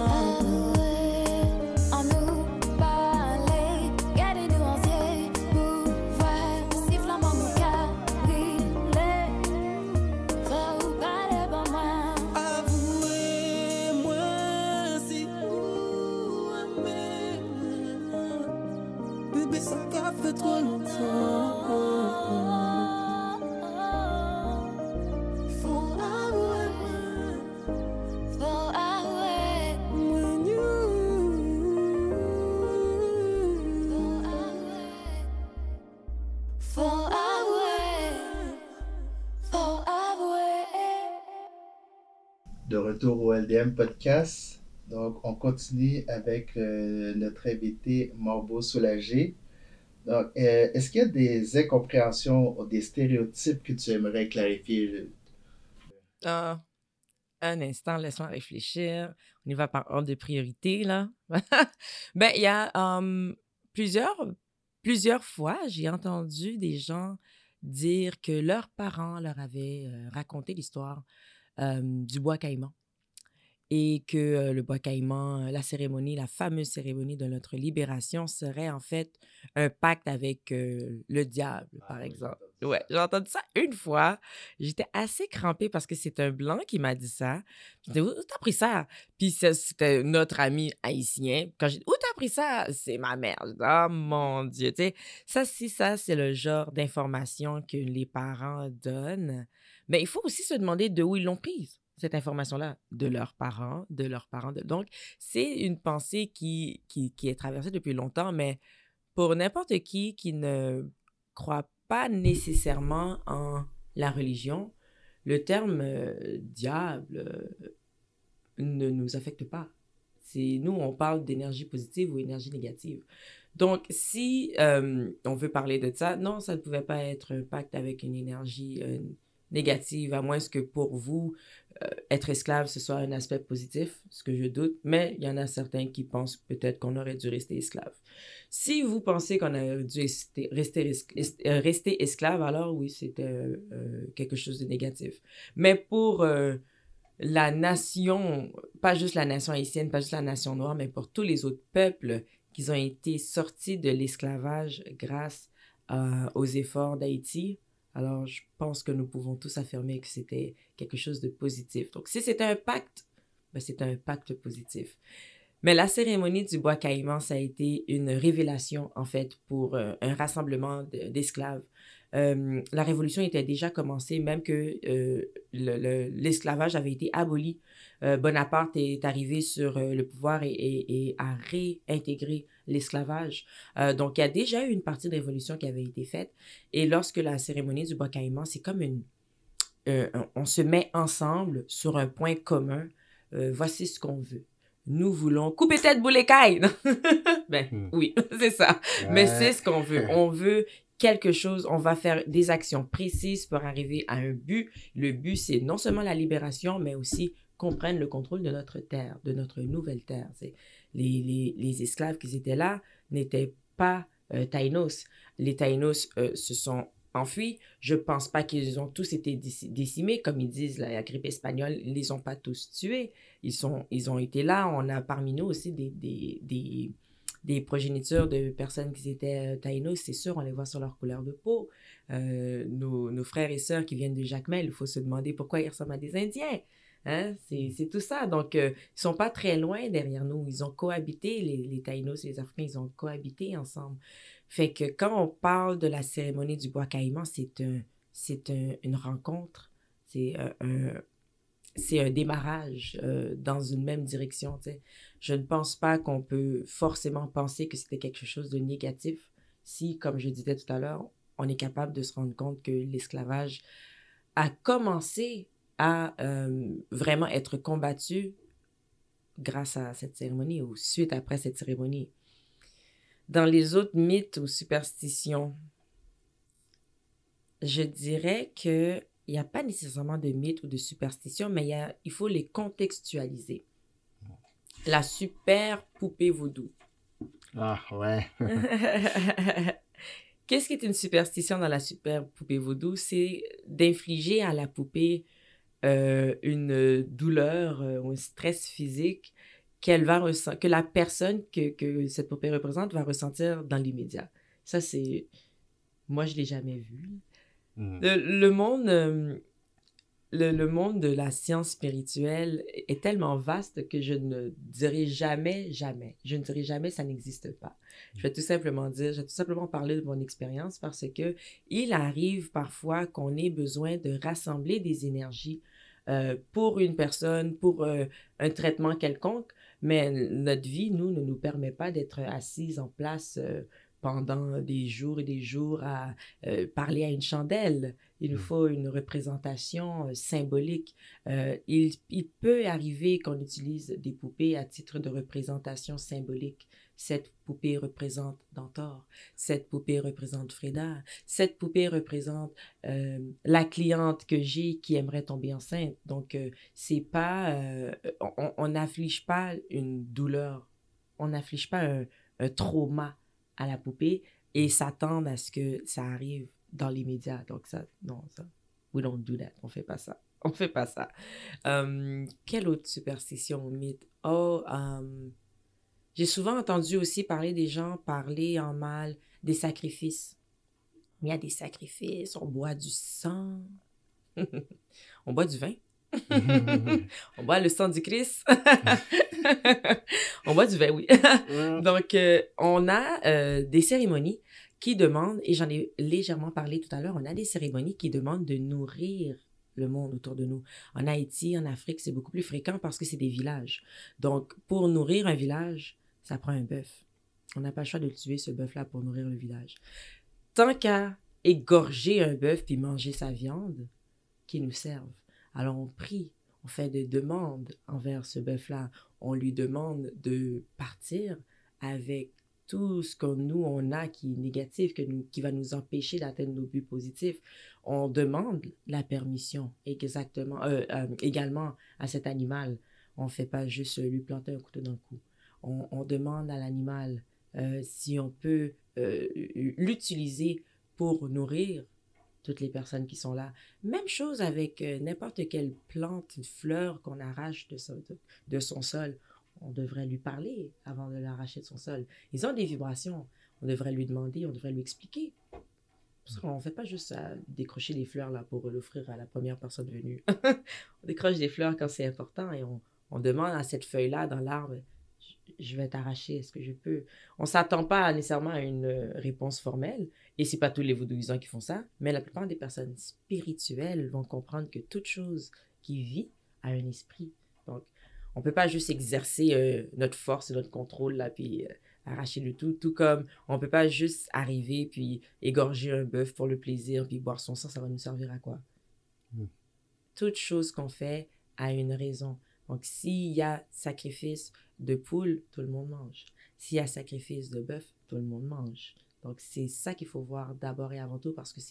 Avouez, en nous parler, gardez-nous entiers, pouvoir, si flamand nous brûler. Faut vous parler pour moi. Avouez-moi si vous aimez. Bébé, ça qu'a fait trop longtemps. Faut avouer, faut avouer, When faut avouer, faut avouer. De retour au LDM Podcast. Donc, on continue avec notre invité Marbo Soulagé. Donc, est-ce qu'il y a des incompréhensions ou des stéréotypes que tu aimerais clarifier? Ah, un instant, laisse-moi réfléchir. On y va par ordre de priorité, là. Ben, il y a plusieurs fois, j'ai entendu des gens dire que leurs parents leur avaient raconté l'histoire du bois caïman. Et que le bois caïman, la cérémonie, la fameuse cérémonie de notre libération serait en fait un pacte avec le diable, par exemple. Ouais, j'ai entendu ça une fois. J'étais assez crampée parce que c'est un Blanc qui m'a dit ça. Je disais, où t'as pris ça? Puis c'était notre ami haïtien. Quand j'ai dit, où t'as pris ça? C'est ma mère. Je dis, oh mon Dieu, tu sais, ça, c'est le genre d'information que les parents donnent. Mais il faut aussi se demander de où ils l'ont prise, cette information-là, de leurs parents, de leurs parents. Donc, c'est une pensée qui est traversée depuis longtemps, mais pour n'importe qui ne croit pas nécessairement en la religion, le terme diable ne nous affecte pas. Nous, on parle d'énergie positive ou énergie négative. Donc, si on veut parler de ça, non, ça ne pouvait pas être un pacte avec une énergie négative, à moins que pour vous, être esclave, ce soit un aspect positif, ce que je doute, mais il y en a certains qui pensent peut-être qu'on aurait dû rester esclave. Si vous pensez qu'on aurait dû rester esclave, alors oui, c'était quelque chose de négatif. Mais pour la nation, pas juste la nation haïtienne, pas juste la nation noire, mais pour tous les autres peuples qui ont été sortis de l'esclavage grâce aux efforts d'Haïti, alors je pense que nous pouvons tous affirmer que c'était quelque chose de positif. Donc, si c'était un pacte, ben, c'était un pacte positif. Mais la cérémonie du bois caïman, ça a été une révélation, en fait, pour un rassemblement d'esclaves. La révolution était déjà commencée, même que l'esclavage avait été aboli. Bonaparte est arrivé sur le pouvoir et a réintégré l'esclavage. Donc, il y a déjà eu une partie de révolution qui avait été faite. Et lorsque la cérémonie du bois caïman, c'est comme on se met ensemble sur un point commun. Voici ce qu'on veut. Nous voulons couper tête, boulet caille. Oui, c'est ça. Ouais. Mais c'est ce qu'on veut. On veut quelque chose, on va faire des actions précises pour arriver à un but. Le but, c'est non seulement la libération, mais aussi qu'on prenne le contrôle de notre terre, de notre nouvelle terre. Les esclaves qui étaient là n'étaient pas Taïnos. Les Taïnos se sont enfuis. Je pense pas qu'ils ont tous été décimés, comme ils disent, la grippe espagnole, ils les ont pas tous tués. Ils ont été là. On a parmi nous aussi des progénitures de personnes qui étaient Taïnos, c'est sûr, on les voit sur leur couleur de peau. Nos frères et sœurs qui viennent de Jacmel, il faut se demander pourquoi ils ressemblent à des Indiens. Hein? C'est tout ça. Donc, ils sont pas très loin derrière nous. Ils ont cohabité, les Taïnos et les Africains, ils ont cohabité ensemble. Fait que quand on parle de la cérémonie du bois caïman, c'est une rencontre. c'est un démarrage dans une même direction, tu sais. Je ne pense pas qu'on peut forcément penser que c'était quelque chose de négatif si, comme je disais tout à l'heure, on est capable de se rendre compte que l'esclavage a commencé à vraiment être combattu grâce à cette cérémonie ou suite après cette cérémonie. Dans les autres mythes ou superstitions, je dirais que il n'y a pas nécessairement de mythes ou de superstitions, mais il faut les contextualiser. La super poupée vaudou. Ah, ouais. Qu'est-ce qui est une superstition dans la super poupée vaudou? C'est d'infliger à la poupée une douleur ou un stress physique que la personne que cette poupée représente va ressentir dans l'immédiat. Ça, c'est... Moi, je ne l'ai jamais vu. Le monde de la science spirituelle est tellement vaste que je ne dirai jamais, je ne dirai jamais ça n'existe pas. Je vais tout simplement parler de mon expérience parce que il arrive parfois qu'on ait besoin de rassembler des énergies pour une personne, pour un traitement quelconque, mais notre vie, ne nous permet pas d'être assises en place pendant des jours et des jours à parler à une chandelle. Il nous faut une représentation symbolique. Il peut arriver qu'on utilise des poupées à titre de représentation symbolique. Cette poupée représente Dantor. Cette poupée représente Freda. Cette poupée représente la cliente que j'ai qui aimerait tomber enceinte. Donc, c'est pas... on n'afflige pas une douleur. On n'afflige pas un trauma à la poupée et s'attendre à ce que ça arrive dans l'immédiat. Donc ça, non, ça, we don't do that. On fait pas ça. On fait pas ça. Quelle autre superstition ou mythe? J'ai souvent entendu aussi des gens parler en mal des sacrifices. Il y a des sacrifices, on boit du sang, on boit du vin. On boit le sang du Christ. On boit du vin, oui. Donc, on a des cérémonies qui demandent, et j'en ai légèrement parlé tout à l'heure, on a des cérémonies qui demandent de nourrir le monde autour de nous. En Haïti, en Afrique, c'est beaucoup plus fréquent parce que c'est des villages. Donc, pour nourrir un village, ça prend un bœuf. On n'a pas le choix de tuer ce bœuf-là pour nourrir le village. Tant qu'à égorger un bœuf puis manger sa viande, qu'il nous serve. Alors, on prie, on fait des demandes envers ce bœuf-là. On lui demande de partir avec tout ce que nous, on a qui est négatif, qui va nous empêcher d'atteindre nos buts positifs. On demande la permission également à cet animal. On ne fait pas juste lui planter un couteau dans le cou. On demande à l'animal si on peut l'utiliser pour nourrir toutes les personnes qui sont là. Même chose avec n'importe quelle plante, fleur qu'on arrache de son sol. On devrait lui parler avant de l'arracher de son sol. Ils ont des vibrations. On devrait lui demander, on devrait lui expliquer. Parce qu'on ne fait pas juste décrocher des fleurs là, pour l'offrir à la première personne venue. On décroche des fleurs quand c'est important et on demande à cette feuille-là dans l'arbre, je vais t'arracher, est-ce que je peux? On ne s'attend pas nécessairement à une réponse formelle. Et ce n'est pas tous les vaudouisants qui font ça, mais la plupart des personnes spirituelles vont comprendre que toute chose qui vit a un esprit. Donc, on ne peut pas juste exercer notre force et notre contrôle, là, puis arracher le tout. Tout comme on ne peut pas juste arriver, puis égorger un bœuf pour le plaisir, puis boire son sang, ça va nous servir à quoi? Toute chose qu'on fait a une raison. Donc, s'il y a sacrifice de poule, tout le monde mange. S'il y a sacrifice de bœuf, tout le monde mange. Donc, c'est ça qu'il faut voir d'abord et avant tout parce que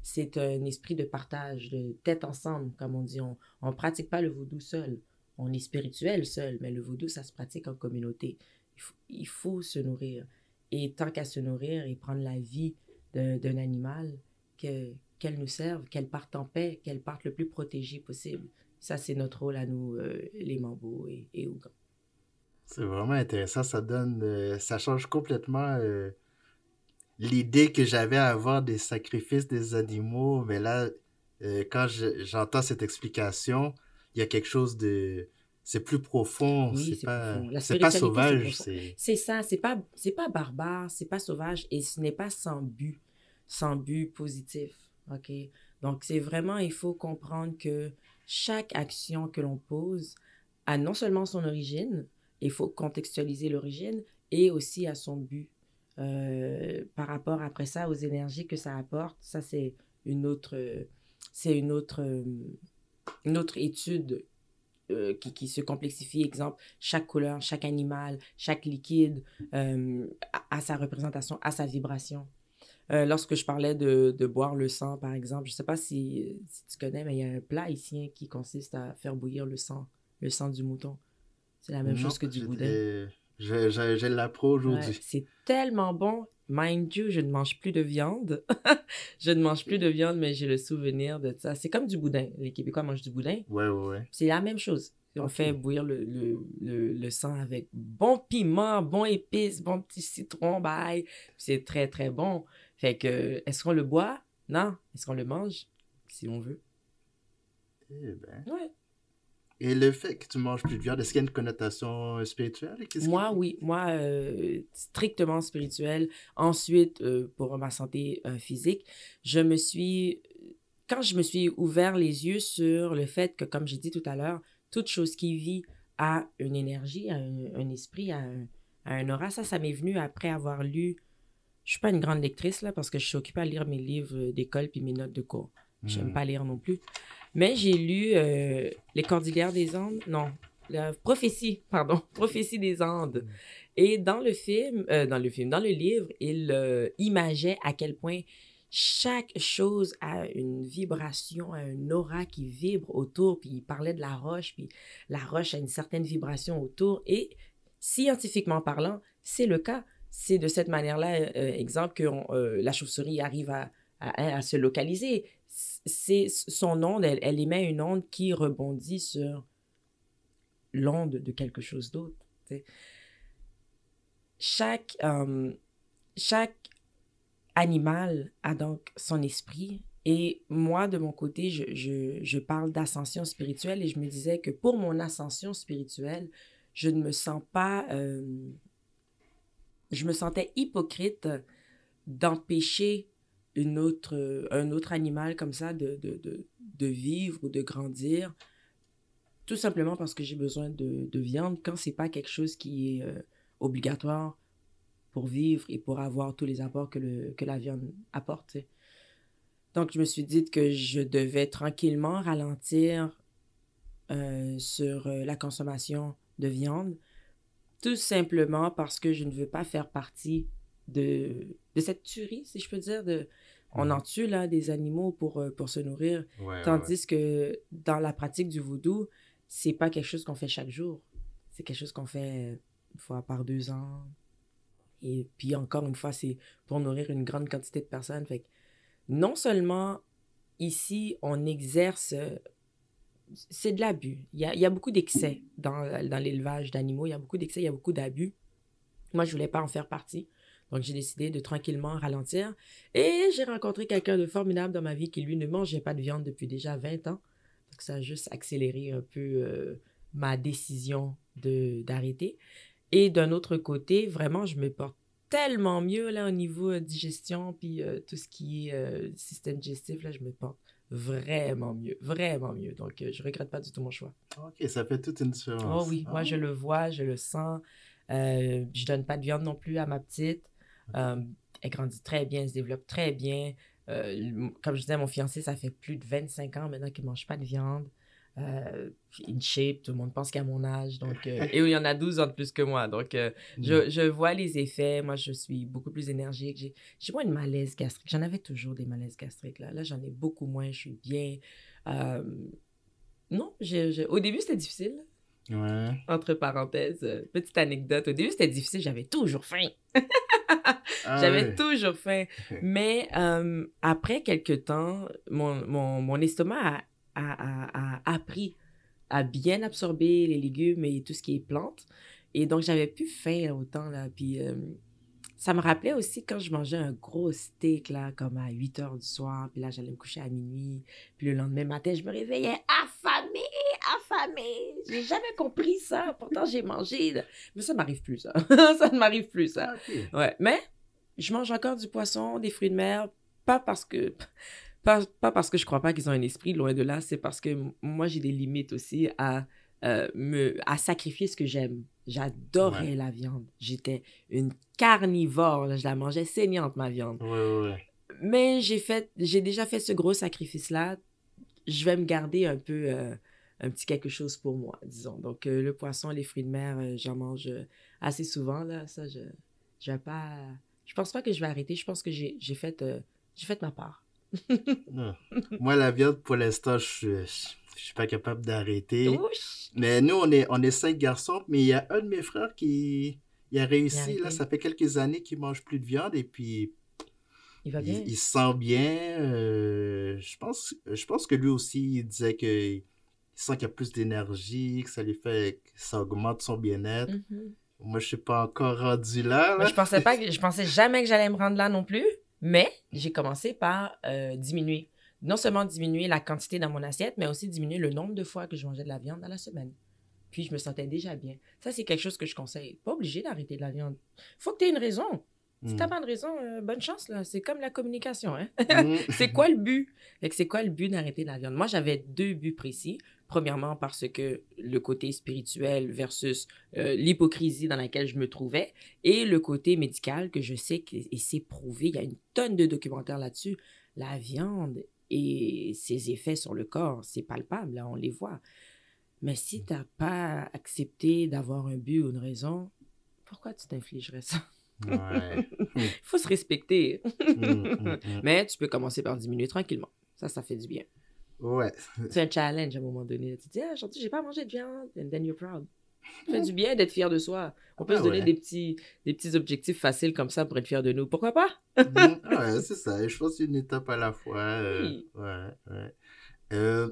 c'est un esprit de partage, de tête ensemble, comme on dit. On ne pratique pas le vaudou seul. On est spirituel seul, mais le vaudou, ça se pratique en communauté. Il faut se nourrir. Et tant qu'à se nourrir et prendre la vie d'un animal, qu'elle nous serve, qu'elle parte en paix, qu'elle parte le plus protégée possible. Ça, c'est notre rôle à nous, les Mambo et Ougans. C'est vraiment intéressant. Ça change complètement l'idée que j'avais à avoir des sacrifices des animaux. Mais là, quand j'entends cette explication, il y a quelque chose de... C'est plus profond. Oui, c'est pas sauvage. C'est ça. C'est pas barbare, c'est pas sauvage et ce n'est pas sans but positif. OK? Donc, c'est vraiment, il faut comprendre que chaque action que l'on pose a non seulement son origine, il faut contextualiser l'origine, et aussi à son but. Par rapport, après ça, aux énergies que ça apporte, ça, c'est une autre étude qui se complexifie. Exemple, chaque couleur, chaque animal, chaque liquide a sa représentation, a sa vibration. Lorsque je parlais de boire le sang, par exemple, je ne sais pas si tu connais, mais il y a un plat haïtien qui consiste à faire bouillir le sang du mouton. C'est la même Non, chose que du boudin. j'ai l'appro Ouais, aujourd'hui. c'est tellement bon. Mind you, je ne mange plus de viande. Je ne mange plus de viande, mais j'ai le souvenir de ça. C'est comme du boudin. Les Québécois mangent du boudin. Ouais. C'est la même chose. On Ok. fait bouillir le sang avec bon piment, bon épice, bon petit citron, bye. C'est très, très bon. Fait que, est-ce qu'on le boit? Non. Est-ce qu'on le mange? Si on veut. Eh ben. Ouais. Et le fait que tu manges plus de viande, est-ce qu'il y a une connotation spirituelle? Moi, oui. Moi, strictement spirituel. Ensuite, pour ma santé physique, quand je me suis ouvert les yeux sur le fait que, comme j'ai dit tout à l'heure, toute chose qui vit a une énergie, a un esprit, a un aura. Ça m'est venu après avoir lu. Je suis pas une grande lectrice, là, parce que je suis occupée à lire mes livres d'école puis mes notes de cours. J'aime pas lire non plus. Mais j'ai lu Les Cordillères des Andes. Non, la Prophétie des Andes. Et dans le livre, il imageait à quel point chaque chose a une vibration, a un aura qui vibre autour. Puis il parlait de la roche, puis la roche a une certaine vibration autour. Et scientifiquement parlant, c'est le cas. C'est de cette manière-là, exemple, que la chauve-souris arrive à se localiser. C'est son onde, elle émet une onde qui rebondit sur l'onde de quelque chose d'autre. T'sais. Chaque animal a donc son esprit. Et moi, de mon côté, je parle d'ascension spirituelle et je me disais que pour mon ascension spirituelle, je ne me sens pas... je me sentais hypocrite d'empêcher un autre animal comme ça de vivre ou de grandir, tout simplement parce que j'ai besoin de viande quand c'est pas quelque chose qui est obligatoire pour vivre et pour avoir tous les apports que la viande apporte. T'sais. Donc, je me suis dit que je devais tranquillement ralentir sur la consommation de viande, tout simplement parce que je ne veux pas faire partie de cette tuerie, si je peux dire. On en tue là, des animaux pour se nourrir, tandis que dans la pratique du vaudou, c'est pas quelque chose qu'on fait chaque jour. C'est quelque chose qu'on fait une fois par 2 ans. Et puis encore une fois, c'est pour nourrir une grande quantité de personnes. Fait que non seulement ici, on exerce... c'est de l'abus. Il y a beaucoup d'excès dans l'élevage d'animaux. Il y a beaucoup d'excès, il y a beaucoup d'abus. Moi, je voulais pas en faire partie. Donc, j'ai décidé de tranquillement ralentir. Et j'ai rencontré quelqu'un de formidable dans ma vie qui, lui, ne mangeait pas de viande depuis déjà 20 ans. Donc, ça a juste accéléré un peu ma décision d'arrêter. Et d'un autre côté, vraiment, je me porte tellement mieux là, au niveau digestion, puis tout ce qui est système digestif, là, je me porte vraiment mieux. Donc, je regrette pas du tout mon choix. Ok, ça fait toute une différence. Oh oui, moi, je le vois, je le sens. Je donne pas de viande non plus à ma petite. Elle grandit très bien, elle se développe très bien. Comme je disais, mon fiancé, ça fait plus de 25 ans maintenant qu'il mange pas de viande. In shape, tout le monde pense qu'à mon âge. Donc, et il y en a 12 ans de plus que moi. Donc, je vois les effets. Moi, je suis beaucoup plus énergique. J'ai moins de malaise gastrique. J'en avais toujours des malaises gastriques. Là, j'en ai beaucoup moins. Je suis bien. Non, au début, c'était difficile. Ouais. Entre parenthèses, petite anecdote. Au début, c'était difficile. J'avais toujours faim. J'avais toujours faim. Mais après quelques temps, mon estomac a appris à bien absorber les légumes et tout ce qui est plantes. Et donc, j'avais plus faim autant. Là. Puis, ça me rappelait aussi quand je mangeais un gros steak, là, comme à 8 heures du soir. Puis là, j'allais me coucher à minuit. Puis le lendemain matin, je me réveillais affamée. J'ai jamais compris ça. Pourtant, j'ai mangé. Mais ça ne m'arrive plus, ça. Ça ne m'arrive plus, ça. Okay. Ouais. Mais je mange encore du poisson, des fruits de mer. Pas parce que Pas parce que je crois pas qu'ils ont un esprit, loin de là, c'est parce que moi, j'ai des limites aussi à sacrifier ce que j'aime. J'adorais Ouais. la viande. J'étais une carnivore, là. Je la mangeais saignante, ma viande. Ouais. Mais j'ai déjà fait ce gros sacrifice-là. Je vais me garder un peu un petit quelque chose pour moi, disons. Donc, le poisson, les fruits de mer, j'en mange assez souvent, là. Ça, je vais pas... Je pense pas que je vais arrêter. Je pense que j'ai fait ma part. Non. Moi, la viande, pour l'instant, je suis pas capable d'arrêter. Ouch! Mais nous, on est 5 garçons, mais il y a un de mes frères qui il a Il a réussi, là, arrêté. ça fait quelques années qu'il mange plus de viande et puis Il va bien. il se sent bien. Je pense que lui aussi, il disait qu'il sent qu'il y a plus d'énergie, que ça lui fait, que ça augmente son bien-être. Mhm. Moi, je suis pas encore rendu là, Mais là. je pensais jamais que j'allais me rendre là non plus. Mais j'ai commencé par diminuer. Non seulement diminuer la quantité dans mon assiette, mais aussi diminuer le nombre de fois que je mangeais de la viande dans la semaine. Puis je me sentais déjà bien. Ça, c'est quelque chose que je conseille. Pas obligé d'arrêter de la viande. Faut que tu aies une raison. Si t'as Mm. pas de raison, bonne chance, là. C'est comme la communication, hein. Mm. C'est quoi le but? Fait que c'est quoi le but d'arrêter de la viande? Moi, j'avais 2 buts précis. Premièrement, parce que le côté spirituel versus l'hypocrisie dans laquelle je me trouvais et le côté médical que je sais que, et c'est prouvé, il y a une tonne de documentaires là-dessus. La viande et ses effets sur le corps, c'est palpable, là, on les voit. Mais si t'as pas accepté d'avoir un but ou une raison, pourquoi tu t'infligerais ça? Ouais. Il faut se respecter. Mm. Mais tu peux commencer par diminuer tranquillement. Ça fait du bien. Ouais. C'est un challenge à un moment donné. Tu te dis, ah, aujourd'hui, j'ai pas mangé de viande. And then you're proud. Ça fait du bien d'être fier de soi. On peut Ah se donner ouais. des petits objectifs faciles comme ça pour être fier de nous. Pourquoi pas? Ouais, c'est ça. Je pense une étape à la fois. Oui. Ouais. Euh,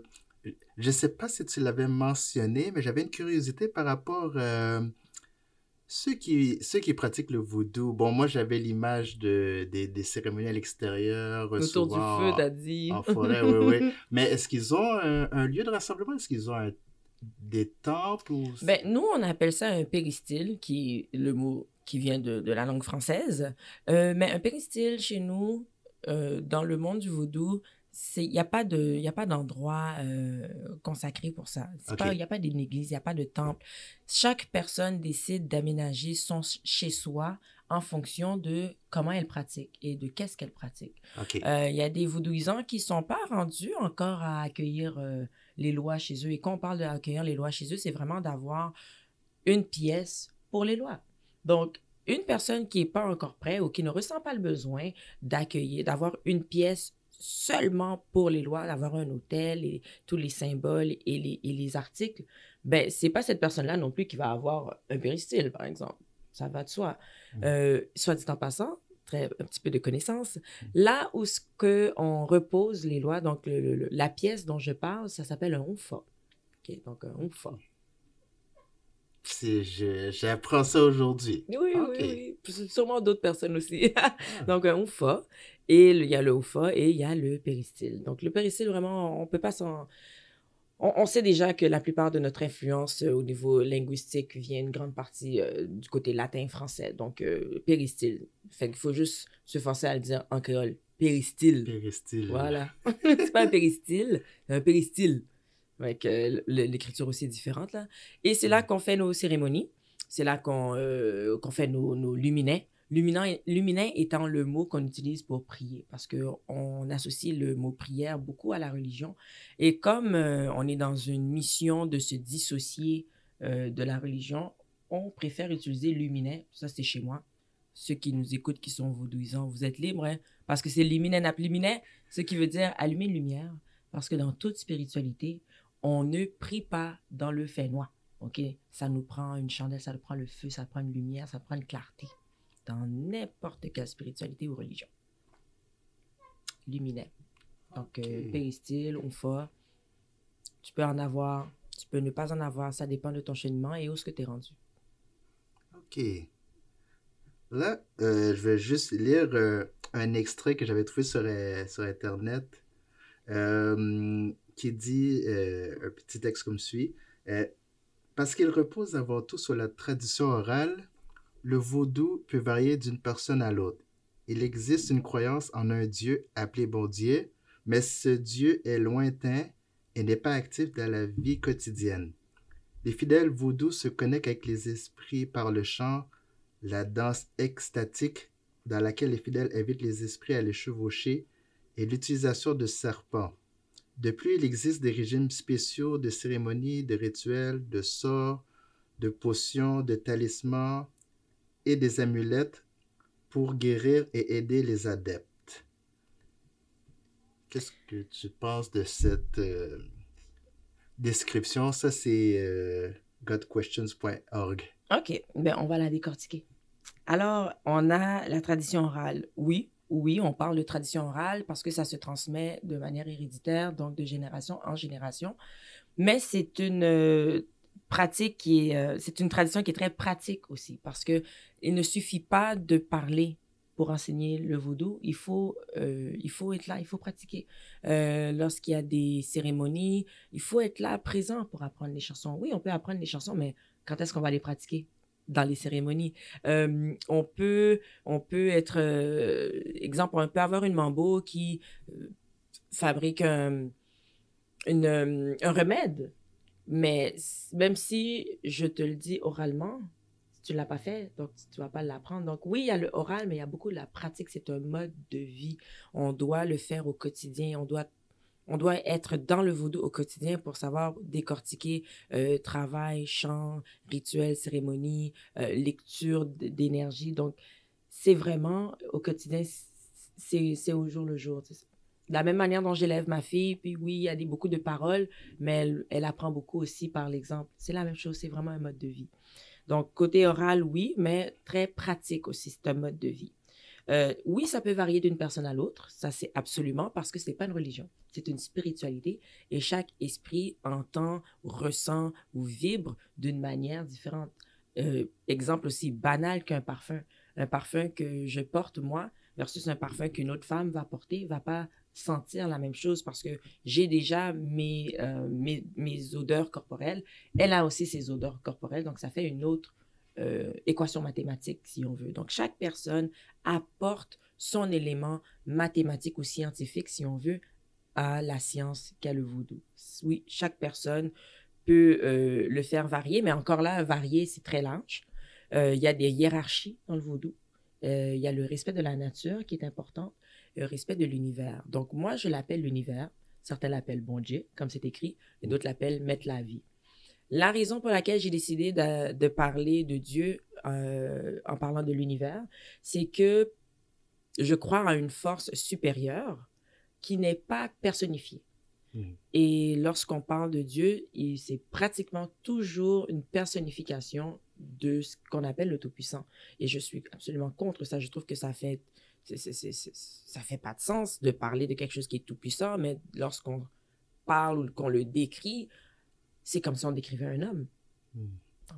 je sais pas si tu l'avais mentionné, mais j'avais une curiosité par rapport ceux qui pratiquent le vaudou. Bon, moi, j'avais l'image des cérémonies à l'extérieur, Autour du feu, souvent t'as dit. en forêt, oui. Mais est-ce qu'ils ont un lieu de rassemblement? Est-ce qu'ils ont des temples ou... Ben, nous, on appelle ça un péristyle, qui est le mot qui vient de la langue française. Mais un péristyle, chez nous, dans le monde du vaudou, il n'y a pas d'endroit consacré pour ça. Ok. Il n'y a pas d'une église, il n'y a pas de temple. Chaque personne décide d'aménager son chez soi en fonction de comment elle pratique et de qu'est-ce qu'elle pratique. Ok. Il y a des vaudouisants qui ne sont pas rendus encore à accueillir les lois chez eux. Et quand on parle d'accueillir les lois chez eux, c'est vraiment d'avoir une pièce pour les lois. Donc, une personne qui n'est pas encore prête ou qui ne ressent pas le besoin d'accueillir, d'avoir une pièce seulement pour les lois, d'avoir un hôtel et tous les symboles et les articles, ben, c'est pas cette personne-là non plus qui va avoir un péristyle, par exemple. Ça va de soi. Soit dit en passant, un petit peu de connaissance. Là où on repose les lois, donc la pièce dont je parle, ça s'appelle un onfa. OK, donc un onfa. J'apprends ça aujourd'hui. Oui, Ok. oui. Sûrement d'autres personnes aussi. Donc un onfa. Et il y a le onfa et il y a le péristyle. Donc le péristyle, vraiment, on peut pas s'en... On sait déjà que la plupart de notre influence au niveau linguistique vient une grande partie du côté latin-français. Donc, péristyle. Fait qu'il faut juste se forcer à le dire en créole. Péristyle. Péristyle. Voilà. C'est pas un péristyle, c'est un péristyle. Fait que l'écriture aussi est différente, là. Et c'est là qu'on fait nos cérémonies. C'est là qu'on fait nos luminets. Luminet étant le mot qu'on utilise pour prier, parce qu'on associe le mot prière beaucoup à la religion. Et comme on est dans une mission de se dissocier de la religion, on préfère utiliser luminet. Ça, c'est chez moi. Ceux qui nous écoutent, qui sont vaudouisants, vous êtes libres, hein? Parce que c'est luminet nap luminet, ce qui veut dire allumer une lumière. Parce que dans toute spiritualité, on ne prie pas dans le fait noir. OK? Ça nous prend une chandelle, ça nous prend le feu, ça prend une lumière, ça prend une clarté. Dans n'importe quelle spiritualité ou religion. Luminet. Donc, péristyle, onfa. Tu peux en avoir, tu peux ne pas en avoir. Ça dépend de ton cheminement et où est-ce que tu es rendu. Ok. Là, je vais juste lire un extrait que j'avais trouvé sur Internet qui dit un petit texte comme suit. Parce qu'il repose avant tout sur la tradition orale, le vaudou peut varier d'une personne à l'autre. Il existe une croyance en un Dieu appelé bon Dieu, mais ce Dieu est lointain et n'est pas actif dans la vie quotidienne. Les fidèles vaudous se connectent avec les esprits par le chant, la danse extatique dans laquelle les fidèles invitent les esprits à les chevaucher et l'utilisation de serpents. De plus, il existe des régimes spéciaux de cérémonies, de rituels, de sorts, de potions, de talismans et des amulettes pour guérir et aider les adeptes. Qu'est-ce que tu penses de cette description? Ça, c'est godquestions.org. OK, ben on va la décortiquer. Alors, on a la tradition orale. Oui, on parle de tradition orale parce que ça se transmet de manière héréditaire, donc de génération en génération. Mais c'est une pratique c'est une tradition qui est très pratique aussi parce que il ne suffit pas de parler pour enseigner le vaudou. Il faut être là, il faut pratiquer. Lorsqu'il y a des cérémonies, il faut être là, présent pour apprendre les chansons. Oui, on peut apprendre les chansons, mais quand est-ce qu'on va les pratiquer? Dans les cérémonies. On peut être, exemple, on peut avoir une mambo qui fabrique un remède, mais même si je te le dis oralement, tu ne l'as pas fait, donc tu ne vas pas l'apprendre. Donc oui, il y a le oral, mais il y a beaucoup de la pratique. C'est un mode de vie. On doit le faire au quotidien. On doit être dans le vaudou au quotidien pour savoir décortiquer travail, chant, rituel, cérémonie, lecture d'énergie. Donc, c'est vraiment au quotidien, c'est au jour le jour. De la même manière dont j'élève ma fille, puis oui, il y a beaucoup de paroles, mais elle apprend beaucoup aussi par l'exemple. C'est la même chose, c'est vraiment un mode de vie. Donc, côté oral, oui, mais très pratique aussi, c'est un mode de vie. Oui, ça peut varier d'une personne à l'autre, ça c'est absolument, parce que ce n'est pas une religion, c'est une spiritualité et chaque esprit entend, ressent ou vibre d'une manière différente. Exemple aussi banal qu'un parfum. Un parfum que je porte moi versus un parfum qu'une autre femme va porter, va pas sentir la même chose parce que j'ai déjà mes odeurs corporelles. Elle a aussi ses odeurs corporelles, donc ça fait une autre équation mathématique, si on veut. Donc, chaque personne apporte son élément mathématique ou scientifique, si on veut, à la science qu'est le vaudou. Oui, chaque personne peut le faire varier, mais encore là, varier, c'est très large. Il y a des hiérarchies dans le vaudou. Il y a le respect de la nature qui est important, le respect de l'univers. Donc, moi, je l'appelle l'univers. Certains l'appellent bon Dieu, comme c'est écrit, et d'autres l'appellent mettre la vie. La raison pour laquelle j'ai décidé de parler de Dieu en parlant de l'univers, c'est que je crois à une force supérieure qui n'est pas personnifiée. Et lorsqu'on parle de Dieu, c'est pratiquement toujours une personnification de ce qu'on appelle le Tout-Puissant. Et je suis absolument contre ça. Je trouve que ça fait pas de sens de parler de quelque chose qui est tout-puissant, mais lorsqu'on parle ou qu'on le décrit, c'est comme si on décrivait un homme.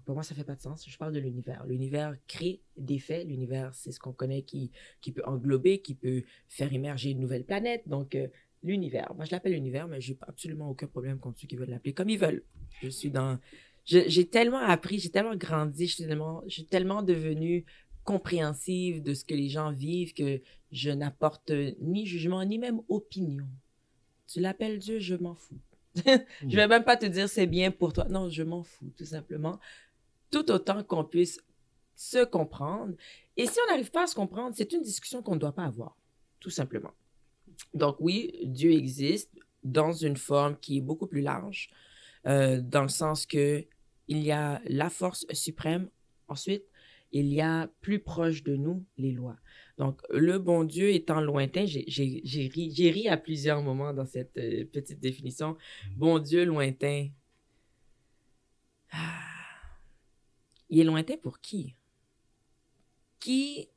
Pour moi, ça fait pas de sens. Je parle de l'univers. L'univers crée des faits. L'univers, c'est ce qu'on connaît qui peut englober, qui peut faire émerger une nouvelle planète. Donc, l'univers. Moi, je l'appelle l'univers, mais j'ai absolument aucun problème contre ceux qui veulent l'appeler comme ils veulent. J'ai tellement appris, j'ai tellement grandi, j'ai tellement devenu compréhensive de ce que les gens vivent que je n'apporte ni jugement, ni même opinion. Tu l'appelles Dieu, je m'en fous. Je vais même pas te dire c'est bien pour toi. Non, je m'en fous, tout simplement. Tout autant qu'on puisse se comprendre. Et si on n'arrive pas à se comprendre, c'est une discussion qu'on ne doit pas avoir, tout simplement. Donc oui, Dieu existe dans une forme qui est beaucoup plus large, dans le sens que il y a la force suprême. Ensuite, il y a plus proche de nous les lois. Donc, le bon Dieu étant lointain, j'ai ri à plusieurs moments dans cette petite définition. Bon Dieu lointain. Il est lointain pour qui? Qui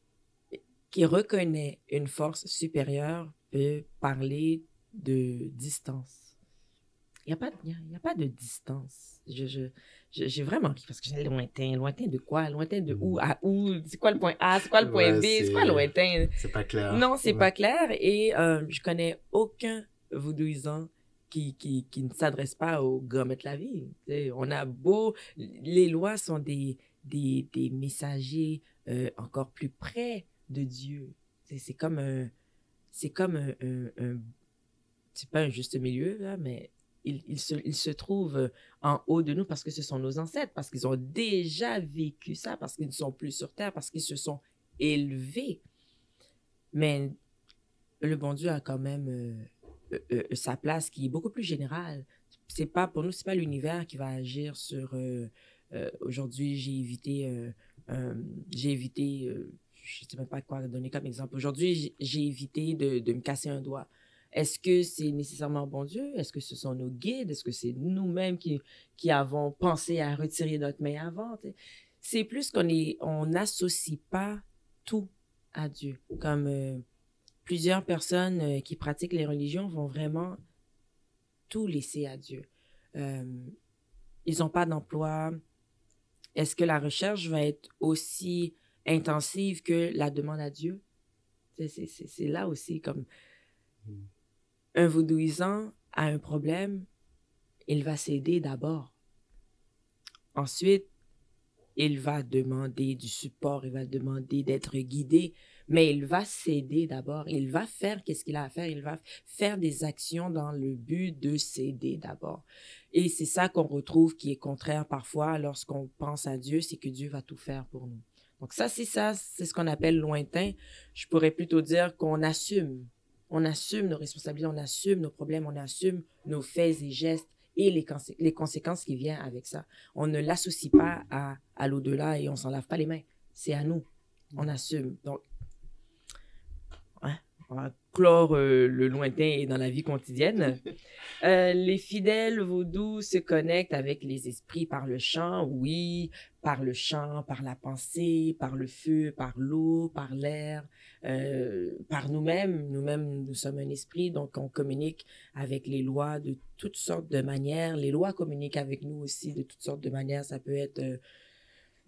reconnaît une force supérieure peut parler de distance. Il n'y a pas de distance. J'ai vraiment ri parce que j'ai lointain. Lointain de quoi? Lointain de où à où? C'est quoi le point A? C'est quoi le point B? C'est quoi lointain? C'est pas clair. Non, c'est pas clair. Et je connais aucun vaudouisant qui ne s'adresse pas au gars mettre la vie. T'sais, on a beau... Les lois sont des messagers encore plus près de Dieu. C'est comme un c'est pas un juste milieu, là, mais ils se trouvent en haut de nous parce que ce sont nos ancêtres, parce qu'ils ont déjà vécu ça, parce qu'ils ne sont plus sur Terre, parce qu'ils se sont élevés. Mais le bon Dieu a quand même sa place qui est beaucoup plus générale. C'est pas, pour nous, c'est pas l'univers qui va agir sur... aujourd'hui, j'ai évité... je sais même pas quoi donner comme exemple. Aujourd'hui, j'ai évité de me casser un doigt. Est-ce que c'est nécessairement bon Dieu? Est-ce que ce sont nos guides? Est-ce que c'est nous-mêmes qui avons pensé à retirer notre main avant? C'est plus on n'associe pas tout à Dieu. Comme plusieurs personnes qui pratiquent les religions vont vraiment tout laisser à Dieu. Ils n'ont pas d'emploi. Est-ce que la recherche va être aussi intensive que la demande à Dieu? C'est là aussi comme... Un vaudouisant a un problème, il va s'aider d'abord. Ensuite, il va demander du support, il va demander d'être guidé, mais il va s'aider d'abord. Il va faire qu'est-ce qu'il a à faire, il va faire des actions dans le but de s'aider d'abord. Et c'est ça qu'on retrouve qui est contraire parfois lorsqu'on pense à Dieu, c'est que Dieu va tout faire pour nous. Donc ça, c'est ce qu'on appelle lointain. Je pourrais plutôt dire qu'on assume. On assume nos responsabilités, on assume nos problèmes, on assume nos faits et gestes et les conséquences qui viennent avec ça. On ne l'associe pas à l'au-delà et on s'en lave pas les mains. C'est à nous. On assume. Donc, ouais, on va clore le lointain dans la vie quotidienne. Les fidèles vaudous se connectent avec les esprits par le chant, oui, par le chant, par la pensée, par le feu, par l'eau, par l'air, par nous-mêmes. Nous-mêmes, nous sommes un esprit, donc on communique avec les lois de toutes sortes de manières. Les lois communiquent avec nous aussi de toutes sortes de manières. Ça peut être...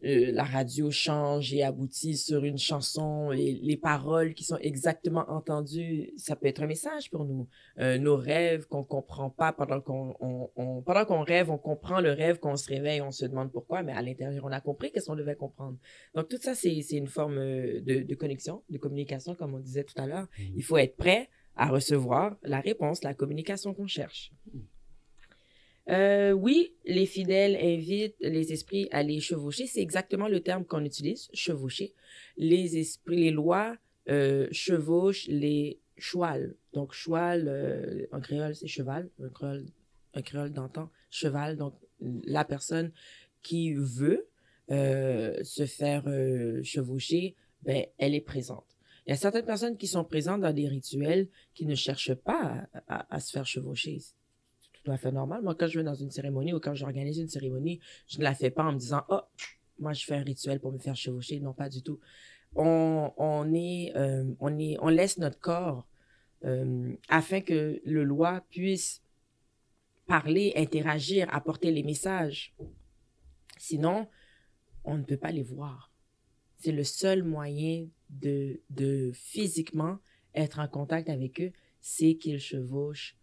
la radio change et aboutit sur une chanson et les paroles qui sont exactement entendues, ça peut être un message pour nous. Nos rêves qu'on comprend pas pendant qu'on rêve, on comprend le rêve, qu'on se réveille, on se demande pourquoi, mais à l'intérieur, on a compris qu'est-ce qu'on devait comprendre. Donc, tout ça, c'est une forme de connexion, de communication, comme on disait tout à l'heure. Il faut être prêt à recevoir la réponse, la communication qu'on cherche. Oui, les fidèles invitent les esprits à les chevaucher. C'est exactement le terme qu'on utilise, chevaucher. Les esprits, les lois chevauchent les chouals. Donc, choual, en créole, c'est cheval. Un créole d'antan, cheval. Donc, la personne qui veut se faire chevaucher, ben, elle est présente. Il y a certaines personnes qui sont présentes dans des rituels qui ne cherchent pas à se faire chevaucher. Tout à fait normal. Moi, quand je vais dans une cérémonie ou quand j'organise une cérémonie, je ne la fais pas en me disant « Oh, moi, je fais un rituel pour me faire chevaucher. » Non, pas du tout. On laisse notre corps afin que le loi puisse parler, interagir, apporter les messages. Sinon, on ne peut pas les voir. C'est le seul moyen de physiquement être en contact avec eux, c'est qu'ils chevauchent.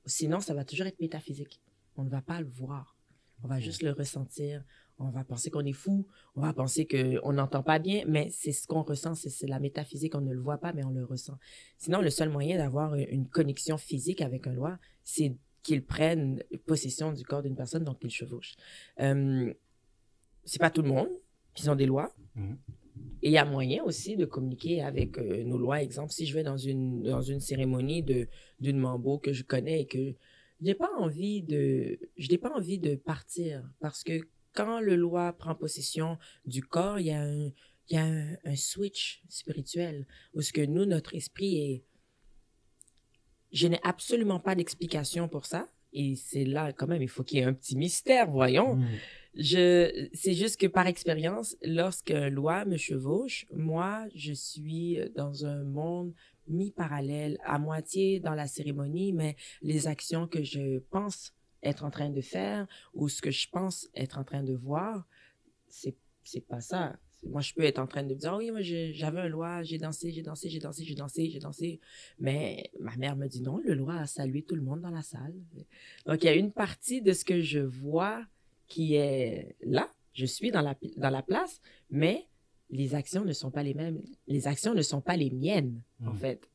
Sinon, ça va toujours être métaphysique. On ne va pas le voir. On va juste le ressentir. On va penser qu'on est fou. On va penser qu'on n'entend pas bien, mais c'est ce qu'on ressent. C'est la métaphysique. On ne le voit pas, mais on le ressent. Sinon, le seul moyen d'avoir une connexion physique avec un loi, c'est qu'ils prennent possession du corps d'une personne, donc qu'ils chevauchent. C'est pas tout le monde qui ont des lois. Et il y a moyen aussi de communiquer avec nos lois. Exemple, si je vais dans une cérémonie d'une mambo que je connais et que je n'ai pas envie de partir parce que quand le loi prend possession du corps, il y a un switch spirituel où ce que nous, notre esprit est... Je n'ai absolument pas d'explication pour ça. Et c'est là, quand même, il faut qu'il y ait un petit mystère, voyons. C'est juste que par expérience, lorsqu'un loi me chevauche, moi, je suis dans un monde mi-parallèle, à moitié dans la cérémonie, mais les actions que je pense être en train de faire ou ce que je pense être en train de voir, c'est pas ça. Moi, je peux être en train de me dire, oh oui, moi, j'avais un loi, j'ai dansé, mais ma mère me dit non, le loi a salué tout le monde dans la salle. Donc, il y a une partie de ce que je vois qui est là, je suis dans la place, mais les actions ne sont pas les mêmes. Les actions ne sont pas les miennes, en fait.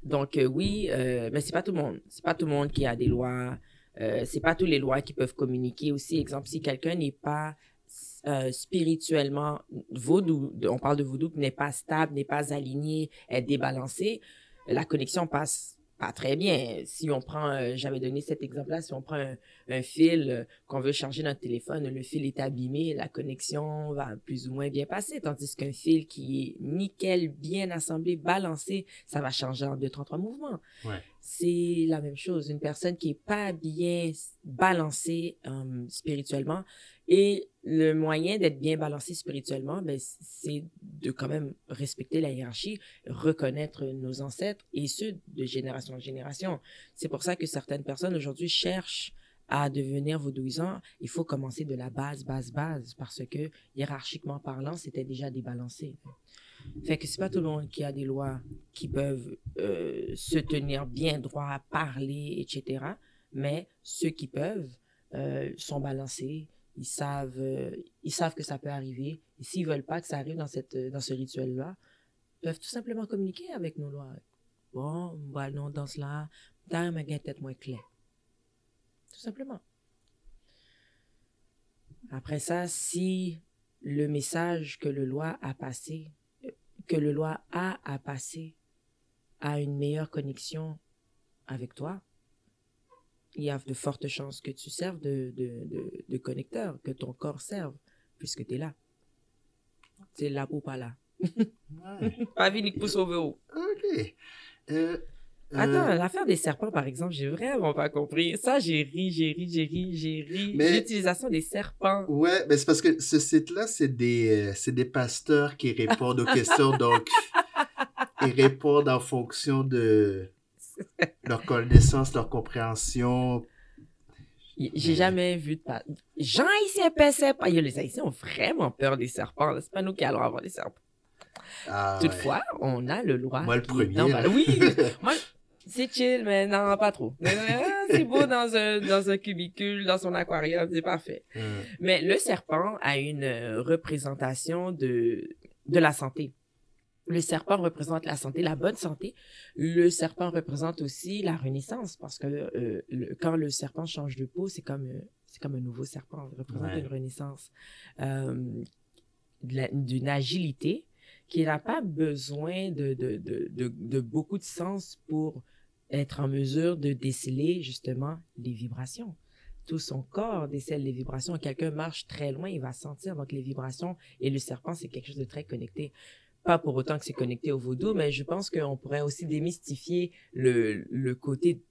Donc, oui, mais c'est pas tout le monde. C'est pas tout le monde qui a des lois. C'est pas tous les lois qui peuvent communiquer aussi. Exemple, si quelqu'un n'est pas spirituellement vaudou, on parle de vaudou, n'est pas stable, n'est pas aligné, est débalancé, la connexion passe pas très bien. Si on prend, j'avais donné cet exemple-là, si on prend un fil qu'on veut charger dans le téléphone, le fil est abîmé, la connexion va plus ou moins bien passer, tandis qu'un fil qui est nickel, bien assemblé, balancé, ça va changer en 2, 3 mouvements. Ouais. C'est la même chose. Une personne qui est pas bien balancée spirituellement, et le moyen d'être bien balancé spirituellement, ben, c'est de quand même respecter la hiérarchie, reconnaître nos ancêtres et ceux de génération en génération. C'est pour ça que certaines personnes aujourd'hui cherchent à devenir vaudouisants. Il faut commencer de la base, parce que hiérarchiquement parlant, c'était déjà débalancé. Fait que c'est pas tout le monde qui a des lois qui peuvent se tenir bien droit, parler, etc. Mais ceux qui peuvent sont balancés. Ils savent que ça peut arriver. Et s'ils veulent pas que ça arrive dans ce rituel-là, ils peuvent tout simplement communiquer avec nos lois. Bon, non, dans cela, dans ma gain peut-être moins clair. Tout simplement. Après ça, si le message que le loi a passé, à passer, a une meilleure connexion avec toi, il y a de fortes chances que tu serves de connecteur, que ton corps serve, puisque tu es là. C'est là ou pas là. Ouais. Pas venu pour sauver. OK. Attends, l'affaire des serpents, par exemple, j'ai vraiment pas compris. Ça, j'ai ri. Mais- L'utilisation des serpents. Ouais, mais c'est parce que ce site-là, c'est des pasteurs qui répondent aux questions, donc ils répondent en fonction de leur connaissance, leur compréhension. J'ai jamais vu de pas. Jean Haïtien paient serpents. Les Haïtiens ont vraiment peur des serpents. là. C'est pas nous qui allons avoir des serpents. Ah, Toutefois, on a le droit. Moi, le qui- premier, Non, là. oui, moi, c'est chill, mais non, pas trop. C'est beau dans un cubicule, dans son aquarium, c'est parfait. ouais. Mais le serpent a une représentation de la santé. Le serpent représente la santé, la bonne santé. Le serpent représente aussi la renaissance, parce que quand le serpent change de peau, c'est comme un nouveau serpent. Il représente Ouais. une renaissance, d'une agilité qui n'a pas besoin de beaucoup de sens pour être en mesure de déceler justement les vibrations. Tout son corps décèle les vibrations. Quelqu'un marche très loin, il va sentir donc les vibrations. Et le serpent, c'est quelque chose de très connecté. Pas pour autant que c'est connecté au vaudou, mais je pense qu'on pourrait aussi démystifier le côté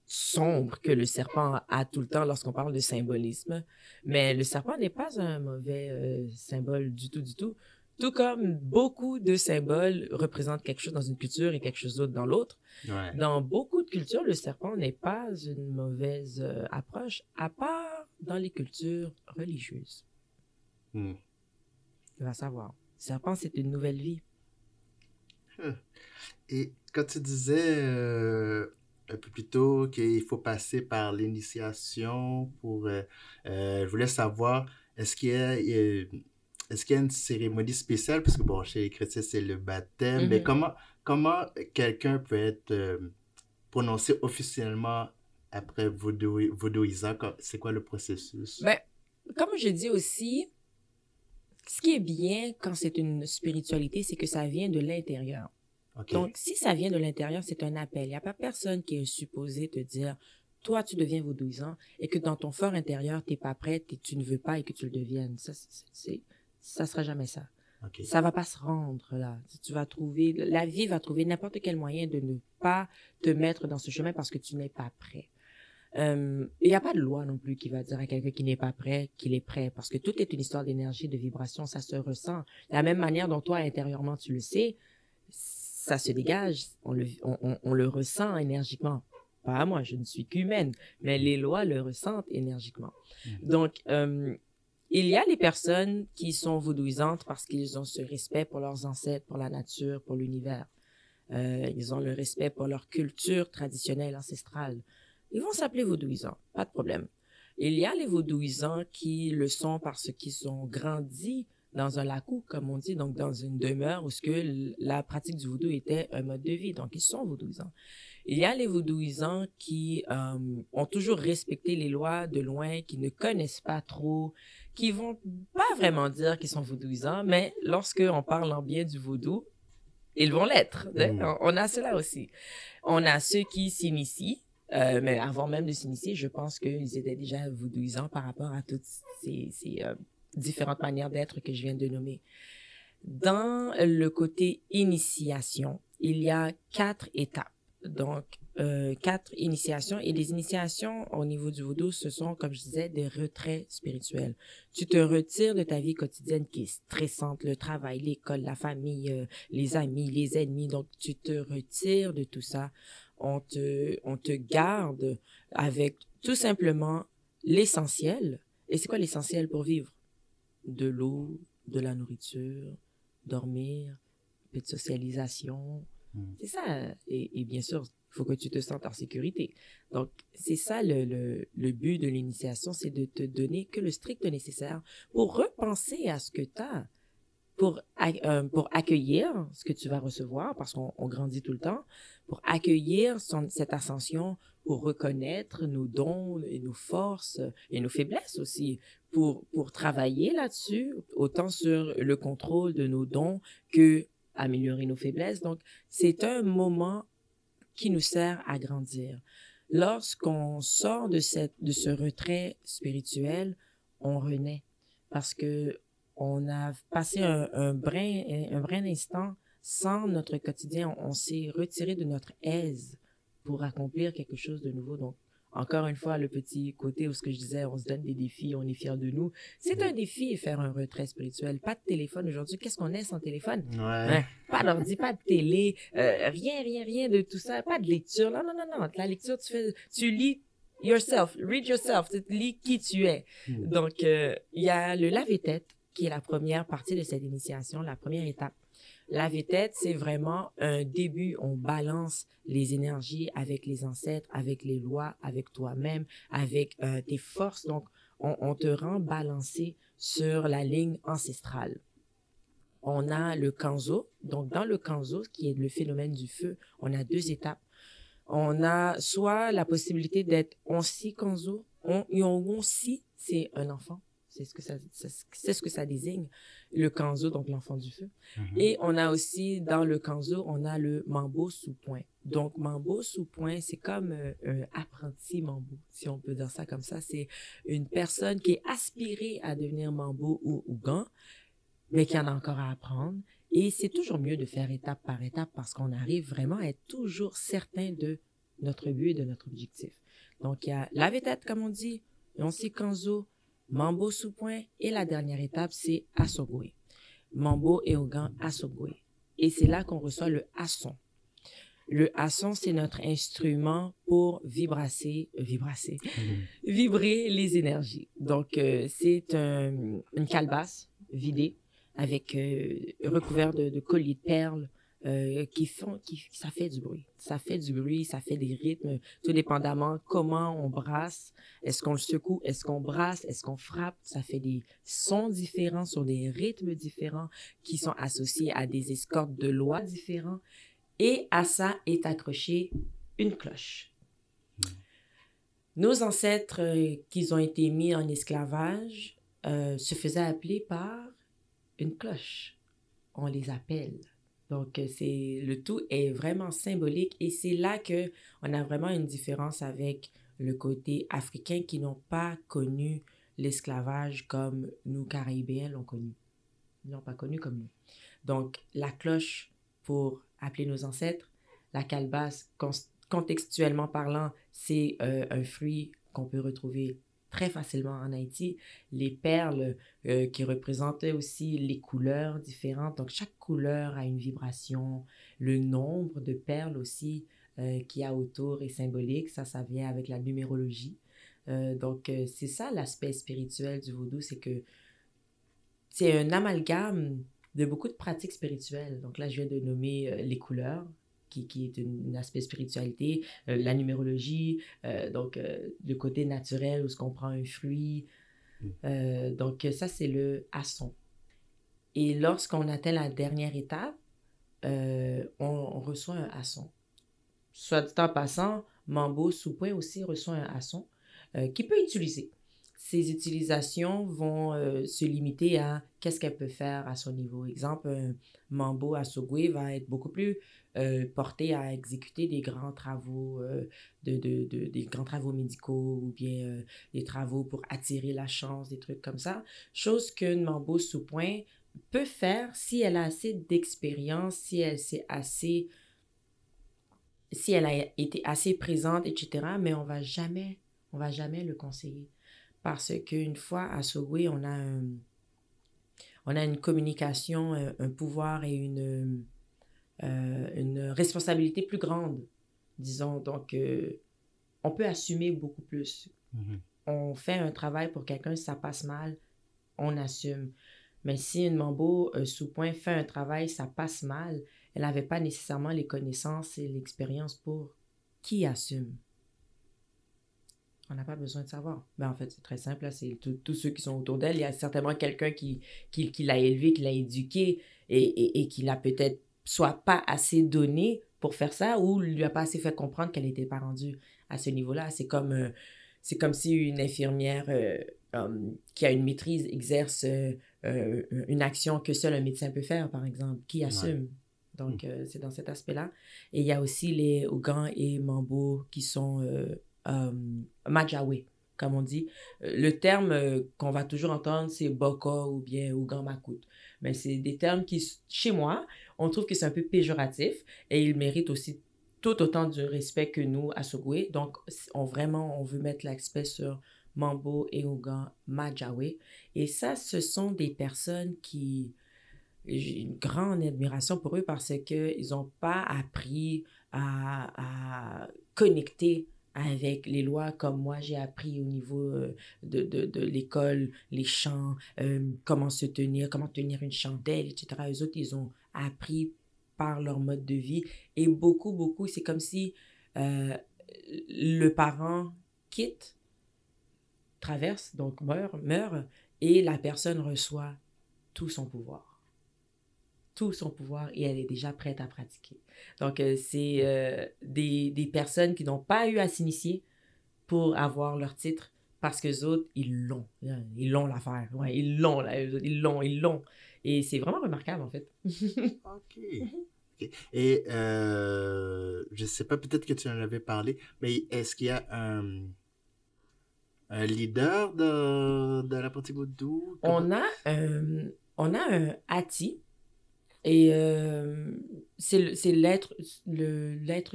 sombre que le serpent a tout le temps lorsqu'on parle de symbolisme. Mais le serpent n'est pas un mauvais symbole du tout. Tout comme beaucoup de symboles représentent quelque chose dans une culture et quelque chose d'autre dans l'autre. Ouais. Dans beaucoup de cultures, le serpent n'est pas une mauvaise approche, à part dans les cultures religieuses. Hmm. Tu vas savoir. Le serpent, c'est une nouvelle vie. Et quand tu disais un peu plus tôt qu'il faut passer par l'initiation pour... je voulais savoir, est-ce qu'il y a une cérémonie spéciale? Parce que, bon, chez les chrétiens, c'est le baptême. Mais comment quelqu'un peut être prononcé officiellement après vaudouisant? C'est quoi le processus? Ben, comme je dis aussi, ce qui est bien quand c'est une spiritualité, c'est que ça vient de l'intérieur. OK. Donc, si ça vient de l'intérieur, c'est un appel. Il n'y a pas personne qui est supposé te dire, toi, tu deviens vaudouisant, et que dans ton fort intérieur, tu n'es pas prête et tu ne veux pas et que tu le deviennes. Ça sera jamais ça. OK. Ça va pas se rendre, là. Tu vas trouver, la vie va trouver n'importe quel moyen de ne pas te mettre dans ce chemin parce que tu n'es pas prêt. Il n'y a pas de loi non plus qui va dire à quelqu'un qui n'est pas prêt qu'il est prêt, parce que tout est une histoire d'énergie, de vibration, ça se ressent. De la même manière dont toi, intérieurement, tu le sais, ça se dégage, on le ressent énergiquement. Pas moi, je ne suis qu'humaine, mais les lois le ressentent énergiquement. Donc, il y a les personnes qui sont vaudouisantes parce qu'ils ont ce respect pour leurs ancêtres, pour la nature, pour l'univers. Ils ont le respect pour leur culture traditionnelle, ancestrale. Ils vont s'appeler vaudouisants, pas de problème. Il y a les vaudouisants qui le sont parce qu'ils ont grandi dans un lacou, comme on dit, donc dans une demeure où ce que la pratique du vaudou était un mode de vie. Donc, ils sont vaudouisants. Il y a les vaudouisants qui ont toujours respecté les lois de loin, qui ne connaissent pas trop, qui vont pas vraiment dire qu'ils sont vaudouisants, mais lorsqu'on parle en bien du vaudou, ils vont l'être. On a cela aussi. On a ceux qui s'initient, mais avant même de s'initier, je pense qu'ils étaient déjà vaudouisants par rapport à toutes ces différentes manières d'être que je viens de nommer. Dans le côté initiation, il y a 4 étapes. Donc, 4 initiations. Et les initiations au niveau du vaudou, ce sont, comme je disais, des retraits spirituels. Tu te retires de ta vie quotidienne qui est stressante, le travail, l'école, la famille, les amis, les ennemis. Donc, tu te retires de tout ça. On te garde avec tout simplement l'essentiel. Et c'est quoi l'essentiel pour vivre? De l'eau, de la nourriture, dormir, un peu de socialisation. C'est ça. Et bien sûr, il faut que tu te sentes en sécurité. Donc, c'est ça le but de l'initiation, c'est de te donner que le strict nécessaire pour repenser à ce que tu as, pour accueillir ce que tu vas recevoir, parce qu'on grandit tout le temps, pour accueillir cette ascension, pour reconnaître nos dons et nos forces et nos faiblesses aussi, pour travailler là-dessus, autant sur le contrôle de nos dons que améliorer nos faiblesses. Donc, c'est un moment qui nous sert à grandir. Lorsqu'on sort de ce retrait spirituel, on renaît parce que on a passé un brin d'instant sans notre quotidien. On s'est retiré de notre aise pour accomplir quelque chose de nouveau. Donc, encore une fois, le petit côté où ce que je disais, on se donne des défis, on est fiers de nous. C'est un défi faire un retrait spirituel. Pas de téléphone aujourd'hui. Qu'est-ce qu'on est sans téléphone? Hein? Pas d'ordi, pas de télé, rien de tout ça. Pas de lecture. Non. La lecture, tu lis yourself, read yourself. Tu lis qui tu es. Donc, il y a le laver-tête qui est la première partie de cette initiation, la première étape. Laver-tête, c'est vraiment un début. On balance les énergies avec les ancêtres, avec les lois, avec toi-même, avec tes forces. Donc, on te rend balancé sur la ligne ancestrale. On a le kanzo. Donc, dans le kanzo, qui est le phénomène du feu, on a 2 étapes. On a soit la possibilité d'être onsi kanzo. Onsi, c'est un enfant. C'est ce que ça désigne, le kanzo, donc l'enfant du feu. Et on a aussi, dans le kanzo, on a le mambo sous point. Donc, mambo sous point, c'est comme un apprenti mambo, si on peut dire ça comme ça. C'est une personne qui est aspirée à devenir mambo ou ougan, mais qui en a encore à apprendre. Et c'est toujours mieux de faire étape par étape parce qu'on arrive vraiment à être toujours certain de notre but et de notre objectif. Donc, il y a laver-tête, comme on dit, onsi kanzo, mambo sous point, et la dernière étape, c'est asogwe. Mambo et ougan asogwe. Et c'est là qu'on reçoit le hason. Le hason, c'est notre instrument pour vibrer les énergies. Donc, c'est une calebasse vidée avec recouvert de colliers de perles ça fait du bruit. Ça fait du bruit, ça fait des rythmes, tout dépendamment comment on brasse. Est-ce qu'on le secoue? Est-ce qu'on brasse? Est-ce qu'on frappe? Ça fait des sons différents sur des rythmes différents qui sont associés à des escortes de lois différents. Et à ça est accrochée une cloche. Nos ancêtres qui ont été mis en esclavage se faisaient appeler par une cloche. On les appelle. Donc, le tout est vraiment symbolique et c'est là que on a vraiment une différence avec le côté africain qui n'ont pas connu l'esclavage comme nous, Caraïbéens, l'ont connu. Ils n'ont pas connu comme nous. Donc, la cloche pour appeler nos ancêtres, la calebasse, contextuellement parlant, c'est un fruit qu'on peut retrouver très facilement en Haïti. Les perles qui représentaient aussi les couleurs différentes. Donc, chaque couleur a une vibration. Le nombre de perles aussi qu'il y a autour est symbolique. Ça vient avec la numérologie. Donc, c'est ça l'aspect spirituel du vaudou, c'est que c'est un amalgame de beaucoup de pratiques spirituelles. Donc là, je viens de nommer les couleurs, qui est un aspect spiritualité, la numérologie, donc le côté naturel où on prend un fruit. Donc ça, c'est le hason. Et lorsqu'on atteint la dernière étape, on reçoit un haçon. Soit dit en passant, Mambo Sous-Point aussi reçoit un haçon qu'il peut utiliser. Ces utilisations vont se limiter à qu'est-ce qu'elle peut faire à son niveau. Exemple, un Mambo Asogwe va être beaucoup plus porté à exécuter des grands travaux, des grands travaux médicaux ou bien des travaux pour attirer la chance, des trucs comme ça. Chose qu'une Mambo Sous-Point peut faire si elle a assez d'expérience, si elle a été assez présente, etc. Mais on va jamais le conseiller. Parce qu'une fois à Sogwe, on a une communication, un pouvoir et une responsabilité plus grande, disons. Donc, on peut assumer beaucoup plus. Mhm. On fait un travail pour quelqu'un, ça passe mal, on assume. Mais si une Mambo Sous-Point fait un travail, ça passe mal, elle n'avait pas nécessairement les connaissances et l'expérience pour qui assume. On n'a pas besoin de savoir. Ben, en fait, c'est très simple. Là, c'est tous ceux qui sont autour d'elle. Il y a certainement quelqu'un qui l'a élevé, qui l'a éduqué et qui l'a peut-être soit pas assez donné pour faire ça ou lui a pas assez fait comprendre qu'elle n'était pas rendue à ce niveau-là. C'est comme si une infirmière qui a une maîtrise exerce une action que seul un médecin peut faire, par exemple, qui assume. Ouais. Donc, c'est dans cet aspect-là. Et il y a aussi les Ogan et Mambo qui sont Majawe, comme on dit. Le terme qu'on va toujours entendre, c'est Boko ou bien Ogan Makout. Mais c'est des termes qui, chez moi, on trouve que c'est un peu péjoratif et ils méritent aussi tout autant du respect que nous à Sogwe. Donc, on veut mettre l'aspect sur Mambo et Ogan Majawe. Et ça, ce sont des personnes qui... J'ai une grande admiration pour eux parce qu'ils n'ont pas appris à connecter avec les lois comme moi j'ai appris au niveau de l'école, les chants, comment se tenir, comment tenir une chandelle, etc. Eux autres, ils ont appris par leur mode de vie et beaucoup, c'est comme si le parent quitte, traverse, donc meurt, et la personne reçoit tout son pouvoir et elle est déjà prête à pratiquer. Donc, c'est des personnes qui n'ont pas eu à s'initier pour avoir leur titre parce que les autres, ils l'ont l'affaire. Ouais, ils l'ont, là, ils l'ont. Et c'est vraiment remarquable, en fait. OK. Et je sais pas, peut-être que tu en avais parlé, mais est-ce qu'il y a un leader de la partie Vaudou? On a un Hati. Et c'est l'être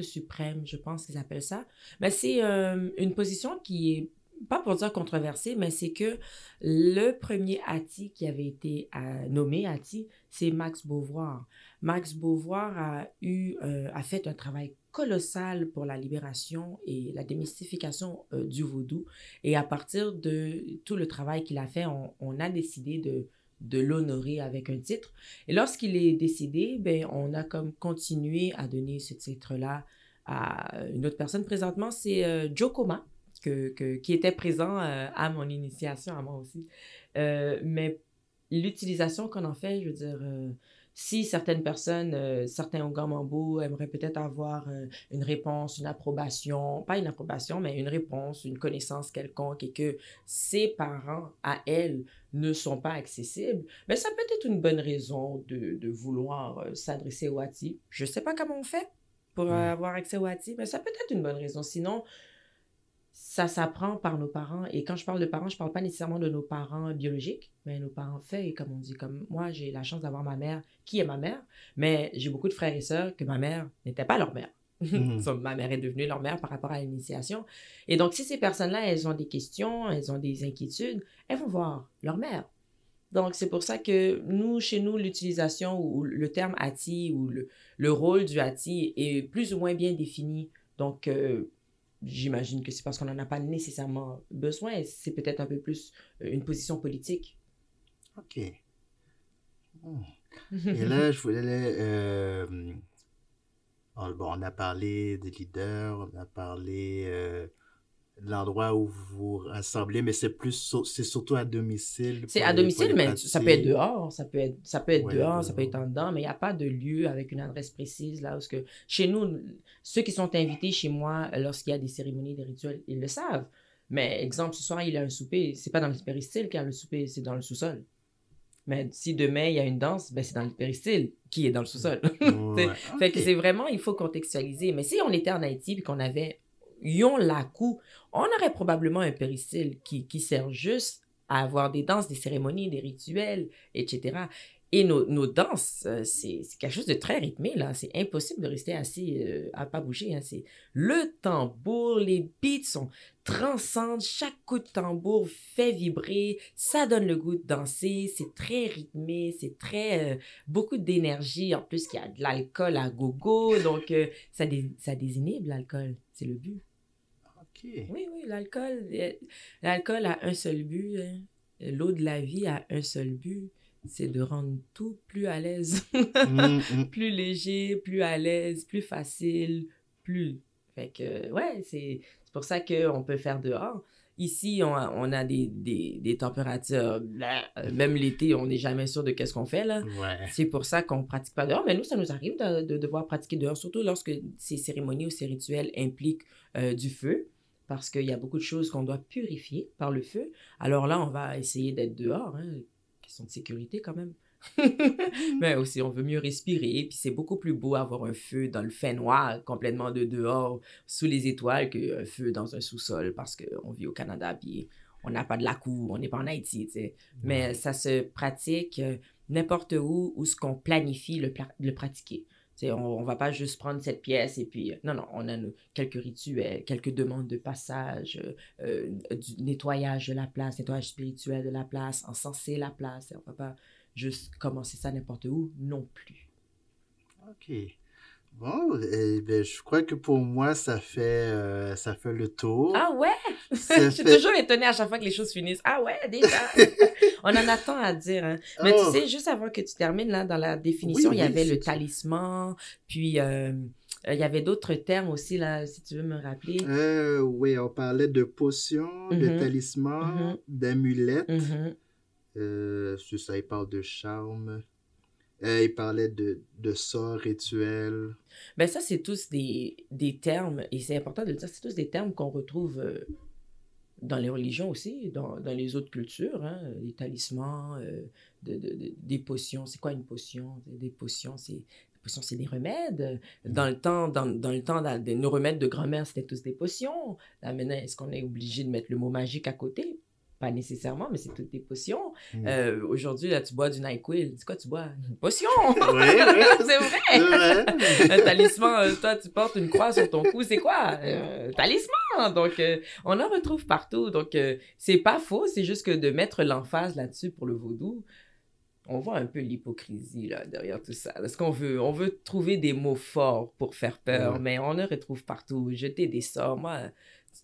suprême, je pense qu'ils appellent ça. Mais c'est une position qui est, pas pour dire controversée, mais c'est que le premier Hati qui avait été nommé Hati, c'est Max Beauvoir. Max Beauvoir a fait un travail colossal pour la libération et la démystification du vaudou. Et à partir de tout le travail qu'il a fait, on a décidé de l'honorer avec un titre. Et lorsqu'il est décédé, ben, on a comme continué à donner ce titre-là à une autre personne. Présentement, c'est Joe Koma, qui était présent à mon initiation, à moi aussi. Mais l'utilisation qu'on en fait, je veux dire, si certaines personnes, certains Ogan Mambo aimeraient peut-être avoir une réponse, une approbation, pas une approbation, mais une réponse, une connaissance quelconque et que ses parents, à elle, ne sont pas accessibles, mais ça peut être une bonne raison de vouloir s'adresser au Hati. Je ne sais pas comment on fait pour avoir accès au Hati, mais ça peut être une bonne raison. Sinon, ça s'apprend par nos parents. Et quand je parle de parents, je parle pas nécessairement de nos parents biologiques, mais nos parents faits, comme on dit. Comme moi, j'ai la chance d'avoir ma mère, qui est ma mère, mais j'ai beaucoup de frères et sœurs que ma mère n'était pas leur mère. Ma mère est devenue leur mère par rapport à l'initiation. Et donc, si ces personnes-là, elles ont des questions, elles ont des inquiétudes, elles vont voir leur mère. Donc, c'est pour ça que nous, chez nous, l'utilisation ou le terme Hati ou le rôle du Hati est plus ou moins bien défini. Donc, j'imagine que c'est parce qu'on n'en a pas nécessairement besoin. C'est peut-être un peu plus une position politique. OK. Et là, je voulais... bon, on a parlé des leaders, on a parlé l'endroit où vous vous rassemblez, mais c'est surtout à domicile C'est pour à les domicile, mais ça peut être pratiques. dehors, ça peut être Ouais, dehors, ça peut dehors. être en dedans, mais il n'y a pas de lieu avec une adresse précise là. Parce que chez nous, ceux qui sont invités chez moi lorsqu'il y a des cérémonies, des rituels, ils le savent. Mais exemple, ce soir, il y a un souper, c'est pas dans le péristyle qu'il y a le souper, c'est dans le sous-sol. Mais si demain, il y a une danse, ben c'est dans le péristyle qui est dans le sous-sol. T'sais, Ouais, fait que ok. c'est vraiment, il faut contextualiser. Mais si on était en Haïti et qu'on avait Yon Lakou, on aurait probablement un péristyle qui sert juste à avoir des danses, des cérémonies, des rituels, etc. Et nos danses, c'est quelque chose de très rythmé, là. C'est impossible de rester assis à pas bouger, hein. C'est le tambour, les beats sont transcendent, chaque coup de tambour fait vibrer, ça donne le goût de danser, c'est très rythmé, c'est très beaucoup d'énergie, en plus qu'il y a de l'alcool à gogo, donc ça désinhibe l'alcool, c'est le but. Ok. Oui, l'alcool a un seul but, hein. L'eau de la vie a un seul but, c'est de rendre tout plus à l'aise, plus léger, plus à l'aise, plus facile, plus... Fait que, ouais, c'est pour ça qu'on peut faire dehors. Ici, on a des températures, même l'été, on n'est jamais sûr de qu'est-ce qu'on fait, là. Ouais. C'est pour ça qu'on pratique pas dehors. Mais nous, ça nous arrive de devoir pratiquer dehors, surtout lorsque ces cérémonies ou ces rituels impliquent du feu, parce qu'il y a beaucoup de choses qu'on doit purifier par le feu. Alors là, on va essayer d'être dehors, hein. Question de sécurité quand même. Mais aussi, on veut mieux respirer. Puis c'est beaucoup plus beau avoir un feu dans le fait noir, complètement de dehors, sous les étoiles, qu'un feu dans un sous-sol, parce qu'on vit au Canada, puis on n'a pas de la cour, on n'est pas en Haïti, tu sais. Mais ça se pratique n'importe où ce qu'on planifie le pratiquer. T'sais, on va pas juste prendre cette pièce et puis... non, on a quelques rituels, quelques demandes de passage, du nettoyage de la place, nettoyage spirituel de la place, encenser la place. On va pas juste commencer ça n'importe où non plus. Ok. Bon, eh ben, je crois que pour moi, ça fait le tour. Ah ouais? Ça Je suis fait... toujours étonnée à chaque fois que les choses finissent. Ah ouais, déjà? On en a tant à dire, hein. Mais tu Oh, sais, juste avant que tu termines, là, dans la oui, définition, il y oui, avait le c'est... talisman, puis il y avait d'autres termes aussi, là, si tu veux me rappeler. Oui, on parlait de potions, de Mhm, talismans, mhm, d'amulettes. mhm. C'est ça, il parle de charme. Il parlait de sorts rituels. Ben ça, c'est tous des termes, et c'est important de le dire, c'est tous des termes qu'on retrouve dans les religions aussi, dans les autres cultures, hein, les talismans, des potions. C'est quoi une potion? Des potions, c'est des remèdes. Dans le temps, dans le temps de nos remèdes de grand-mère, c'était tous des potions. Là, maintenant, est-ce qu'on est obligé de mettre le mot magique à côté? Pas nécessairement, mais c'est toutes des potions. Aujourd'hui, là, tu bois du NyQuil. C'est quoi tu bois? Une potion! Oui, oui, C'est vrai! c'est vrai. Un talisman, toi, tu portes une croix sur ton cou, c'est quoi? Talisman! Donc, on en retrouve partout. Donc, c'est pas faux, c'est juste que de mettre l'emphase là-dessus pour le vaudou, on voit un peu l'hypocrisie là, derrière tout ça. Parce qu'on veut, on veut trouver des mots forts pour faire peur, Ouais. mais on le retrouve partout. Jeter des sorts, moi,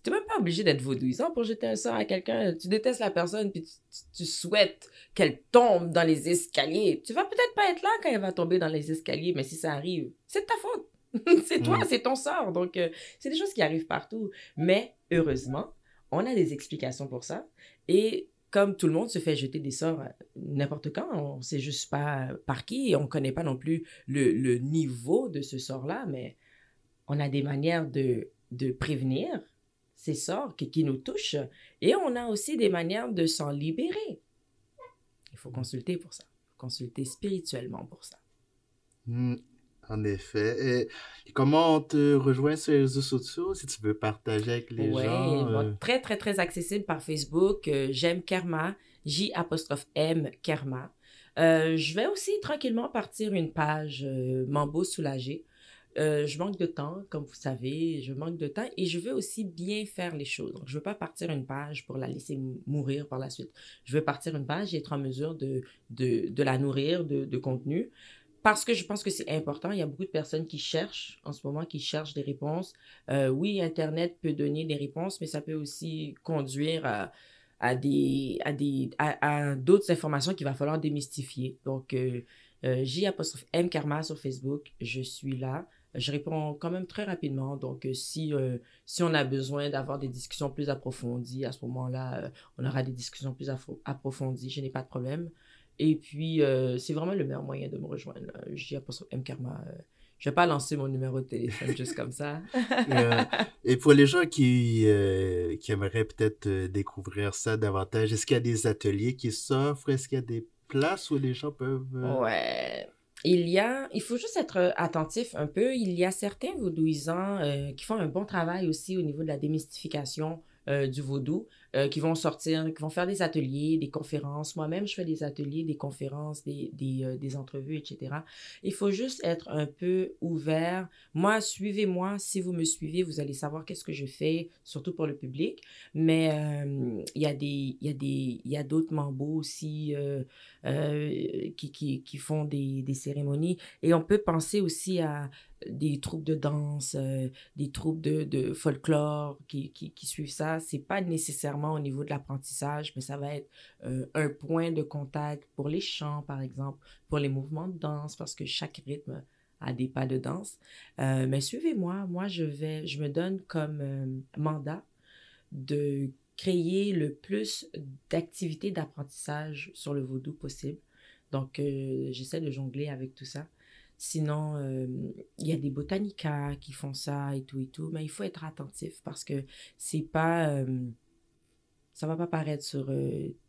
tu n'es même pas obligé d'être vaudouisant pour jeter un sort à quelqu'un. Tu détestes la personne, puis tu souhaites qu'elle tombe dans les escaliers. Tu vas peut-être pas être là quand elle va tomber dans les escaliers, mais si ça arrive, c'est de ta faute. C'est toi, c'est ton sort. Donc, c'est des choses qui arrivent partout. Mais, heureusement, on a des explications pour ça. Et comme tout le monde se fait jeter des sorts n'importe quand, on ne sait juste pas par qui, et on ne connaît pas non plus le niveau de ce sort-là, mais on a des manières de prévenir ces sorts qui nous touchent, et on a aussi des manières de s'en libérer. Il faut consulter pour ça, consulter spirituellement pour ça. En effet. Et comment on te rejoint sur les réseaux sociaux si tu veux partager avec les gens? Bon, très, très, très accessible par Facebook. J'aime Kerma, J''M Kerma. Je vais aussi tranquillement partir une page Mambo Soulagé. Je manque de temps, comme vous savez, je manque de temps et je veux aussi bien faire les choses. Donc, je ne veux pas partir une page pour la laisser mourir par la suite. Je veux partir une page et être en mesure de la nourrir de contenu. Parce que je pense que c'est important. Il y a beaucoup de personnes qui cherchent, en ce moment, qui cherchent des réponses. Oui, Internet peut donner des réponses, mais ça peut aussi conduire à d'autres informations qu'il va falloir démystifier. Donc, J''M Karma sur Facebook, je suis là. Je réponds quand même très rapidement. Donc, si on a besoin d'avoir des discussions plus approfondies, à ce moment-là, on aura des discussions plus approfondies. Je n'ai pas de problème. Et puis, c'est vraiment le meilleur moyen de me rejoindre. Je dis à M. Karma, je ne vais pas lancer mon numéro de téléphone juste comme ça. Et pour les gens qui aimeraient peut-être découvrir ça davantage, est-ce qu'il y a des ateliers qui s'offrent? Est-ce qu'il y a des places où les gens peuvent... Ouais. Il faut juste être attentif un peu. Il y a certains vaudouisants qui font un bon travail aussi au niveau de la démystification du vaudou, qui vont faire des ateliers, des conférences. Moi-même, je fais des ateliers, des conférences, des entrevues, etc. Il faut juste être un peu ouvert. Moi, suivez-moi. Si vous me suivez, vous allez savoir qu'est-ce que je fais, surtout pour le public. Mais il y a d'autres mambos aussi qui font des cérémonies. Et on peut penser aussi à des troupes de danse, des troupes de folklore qui suivent ça. C'est pas nécessairement au niveau de l'apprentissage, mais ça va être un point de contact pour les chants, par exemple, pour les mouvements de danse, parce que chaque rythme a des pas de danse. Mais suivez-moi. Moi, je me donne comme mandat de créer le plus d'activités d'apprentissage sur le vaudou possible. Donc, j'essaie de jongler avec tout ça. Sinon, il y a des botanicas qui font ça et tout, mais il faut être attentif parce que c'est pas... ça va pas paraître sur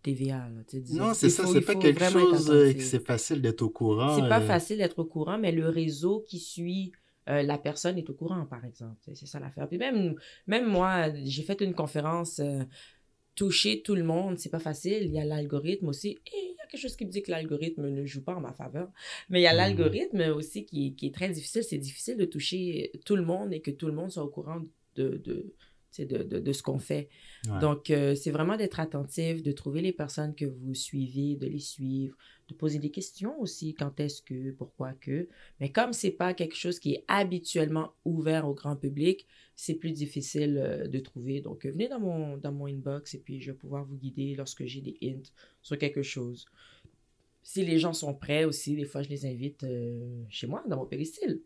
TVA. Là, non, c'est ça, c'est pas quelque chose que c'est facile d'être au courant. C'est pas facile d'être au courant, mais le réseau qui suit la personne est au courant, par exemple. C'est ça l'affaire. Puis même moi, j'ai fait une conférence... toucher tout le monde, c'est pas facile. Il y a l'algorithme aussi. Et il y a quelque chose qui me dit que l'algorithme ne joue pas en ma faveur. Mais il y a l'algorithme aussi qui est très difficile. C'est difficile de toucher tout le monde et que tout le monde soit au courant de ce qu'on fait. Ouais. Donc, c'est vraiment d'être attentif, de trouver les personnes que vous suivez, de les suivre, de poser des questions aussi. Quand est-ce que, pourquoi que. Mais comme c'est pas quelque chose qui est habituellement ouvert au grand public, c'est plus difficile de trouver. Donc, venez dans mon inbox et puis je vais pouvoir vous guider lorsque j'ai des hints sur quelque chose. Si les gens sont prêts aussi, des fois, je les invite chez moi, dans mon péristyle.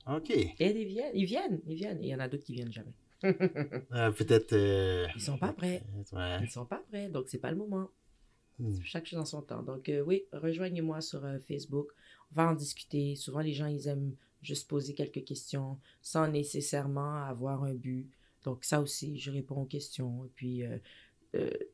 OK. Et ils viennent. Et il y en a d'autres qui viennent jamais. Peut-être... Ils sont pas prêts. Ouais. Ils sont pas prêts, donc c'est pas le moment. Chaque chose en son temps. Donc, oui, rejoignez-moi sur Facebook. On va en discuter. Souvent, les gens, ils aiment juste poser quelques questions sans nécessairement avoir un but. Donc, ça aussi, je réponds aux questions. Et puis,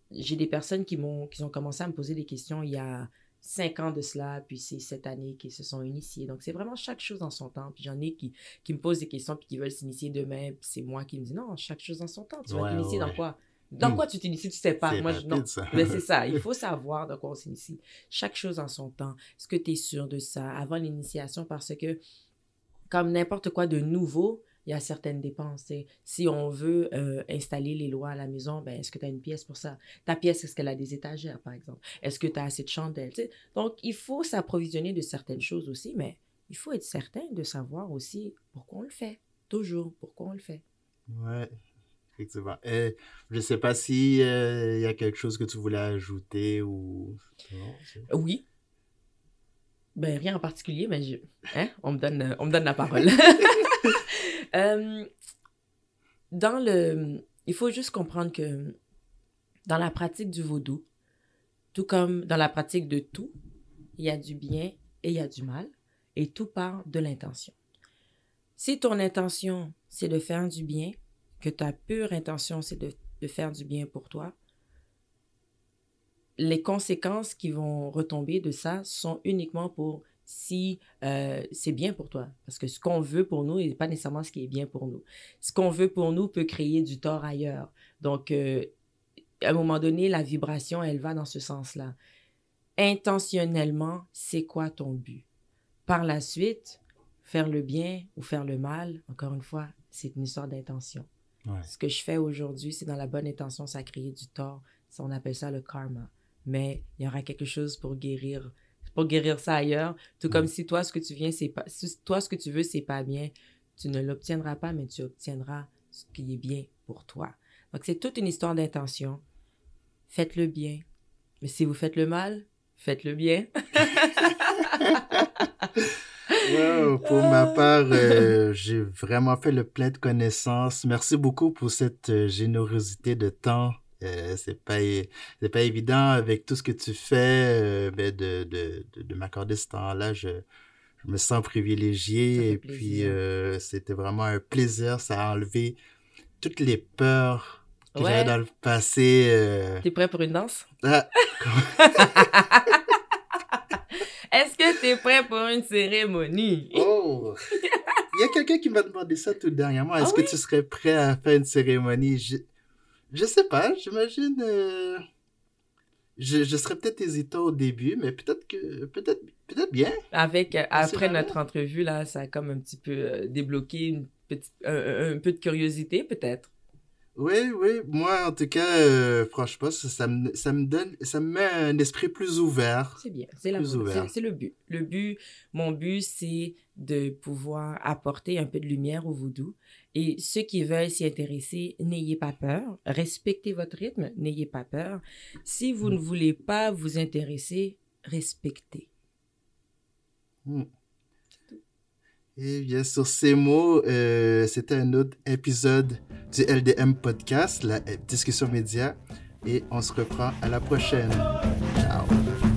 j'ai des personnes qui ont commencé à me poser des questions il y a 5 ans de cela, puis c'est cette année qu'ils se sont initiés. Donc, c'est vraiment chaque chose en son temps. Puis j'en ai qui me posent des questions puis qui veulent s'initier demain. Puis c'est moi qui me dis non, chaque chose en son temps. Tu vas t'initier dans quoi? Dans quoi tu t'inities, tu sais pas. Moi, non. Mais c'est ça. Il faut savoir dans quoi on s'initie. Chaque chose en son temps. Est-ce que tu es sûr de ça avant l'initiation? Parce que, comme n'importe quoi de nouveau, il y a certaines dépenses. T'sais. Si on veut installer les lois à la maison, ben, est-ce que tu as une pièce pour ça? Ta pièce, est-ce qu'elle a des étagères, par exemple? Est-ce que tu as assez de chandelles? T'sais? Donc, il faut s'approvisionner de certaines choses aussi, mais il faut être certain de savoir aussi pourquoi on le fait. Toujours, pourquoi on le fait. Ouais. Effectivement. Je ne sais pas si y a quelque chose que tu voulais ajouter ou... Non, oui. Ben, rien en particulier, mais on me donne la parole. Il faut juste comprendre que dans la pratique du vaudou, tout comme dans la pratique de tout, il y a du bien et il y a du mal, et tout part de l'intention. Si ton intention, c'est de faire du bien, que ta pure intention, c'est de faire du bien pour toi, les conséquences qui vont retomber de ça sont uniquement pour si c'est bien pour toi. Parce que ce qu'on veut pour nous n'est pas nécessairement ce qui est bien pour nous. Ce qu'on veut pour nous peut créer du tort ailleurs. Donc, à un moment donné, la vibration, elle va dans ce sens-là. Intentionnellement, c'est quoi ton but? Par la suite, faire le bien ou faire le mal, encore une fois, c'est une histoire d'intention. Ouais. Ce que je fais aujourd'hui, c'est dans la bonne intention, ça crée du tort. Ça, on appelle ça le karma. Mais il y aura quelque chose pour guérir ça ailleurs. Tout comme si toi, ce que tu veux, c'est pas bien, tu ne l'obtiendras pas, mais tu obtiendras ce qui est bien pour toi. Donc, c'est toute une histoire d'intention. Faites le bien. Mais si vous faites le mal, faites le bien. Wow, pour ma part, j'ai vraiment fait le plein de connaissances. Merci beaucoup pour cette générosité de temps. C'est pas évident avec tout ce que tu fais, de m'accorder ce temps-là. Je me sens Ça privilégié fait et puis plaisir. c'était vraiment un plaisir. Ça a enlevé toutes les peurs que j'avais dans Ouais. le passé. T'es prêt pour une danse? Ah, Est-ce que t'es prêt pour une cérémonie? oh! Il y a quelqu'un qui m'a demandé ça tout dernièrement. Ah Est-ce que oui? tu serais prêt à faire une cérémonie? Je sais pas, j'imagine. Je serais peut-être hésitant au début, mais peut-être bien. Avec, On sait après jamais. notre entrevue, là, ça a comme un petit peu débloqué une petite, un peu de curiosité, peut-être. Oui, oui. Moi, en tout cas, franchement, ça me met un esprit plus ouvert. C'est bien, c'est Plus ouvert. c'est le but. Mon but, c'est de pouvoir apporter un peu de lumière au vaudou. Et ceux qui veulent s'y intéresser, n'ayez pas peur. Respectez votre rythme, n'ayez pas peur. Si vous ne voulez pas vous intéresser, respectez. Mm. Et bien, sur ces mots, c'était un autre épisode du LDM Podcast, la discussion média. Et on se reprend à la prochaine. Ciao.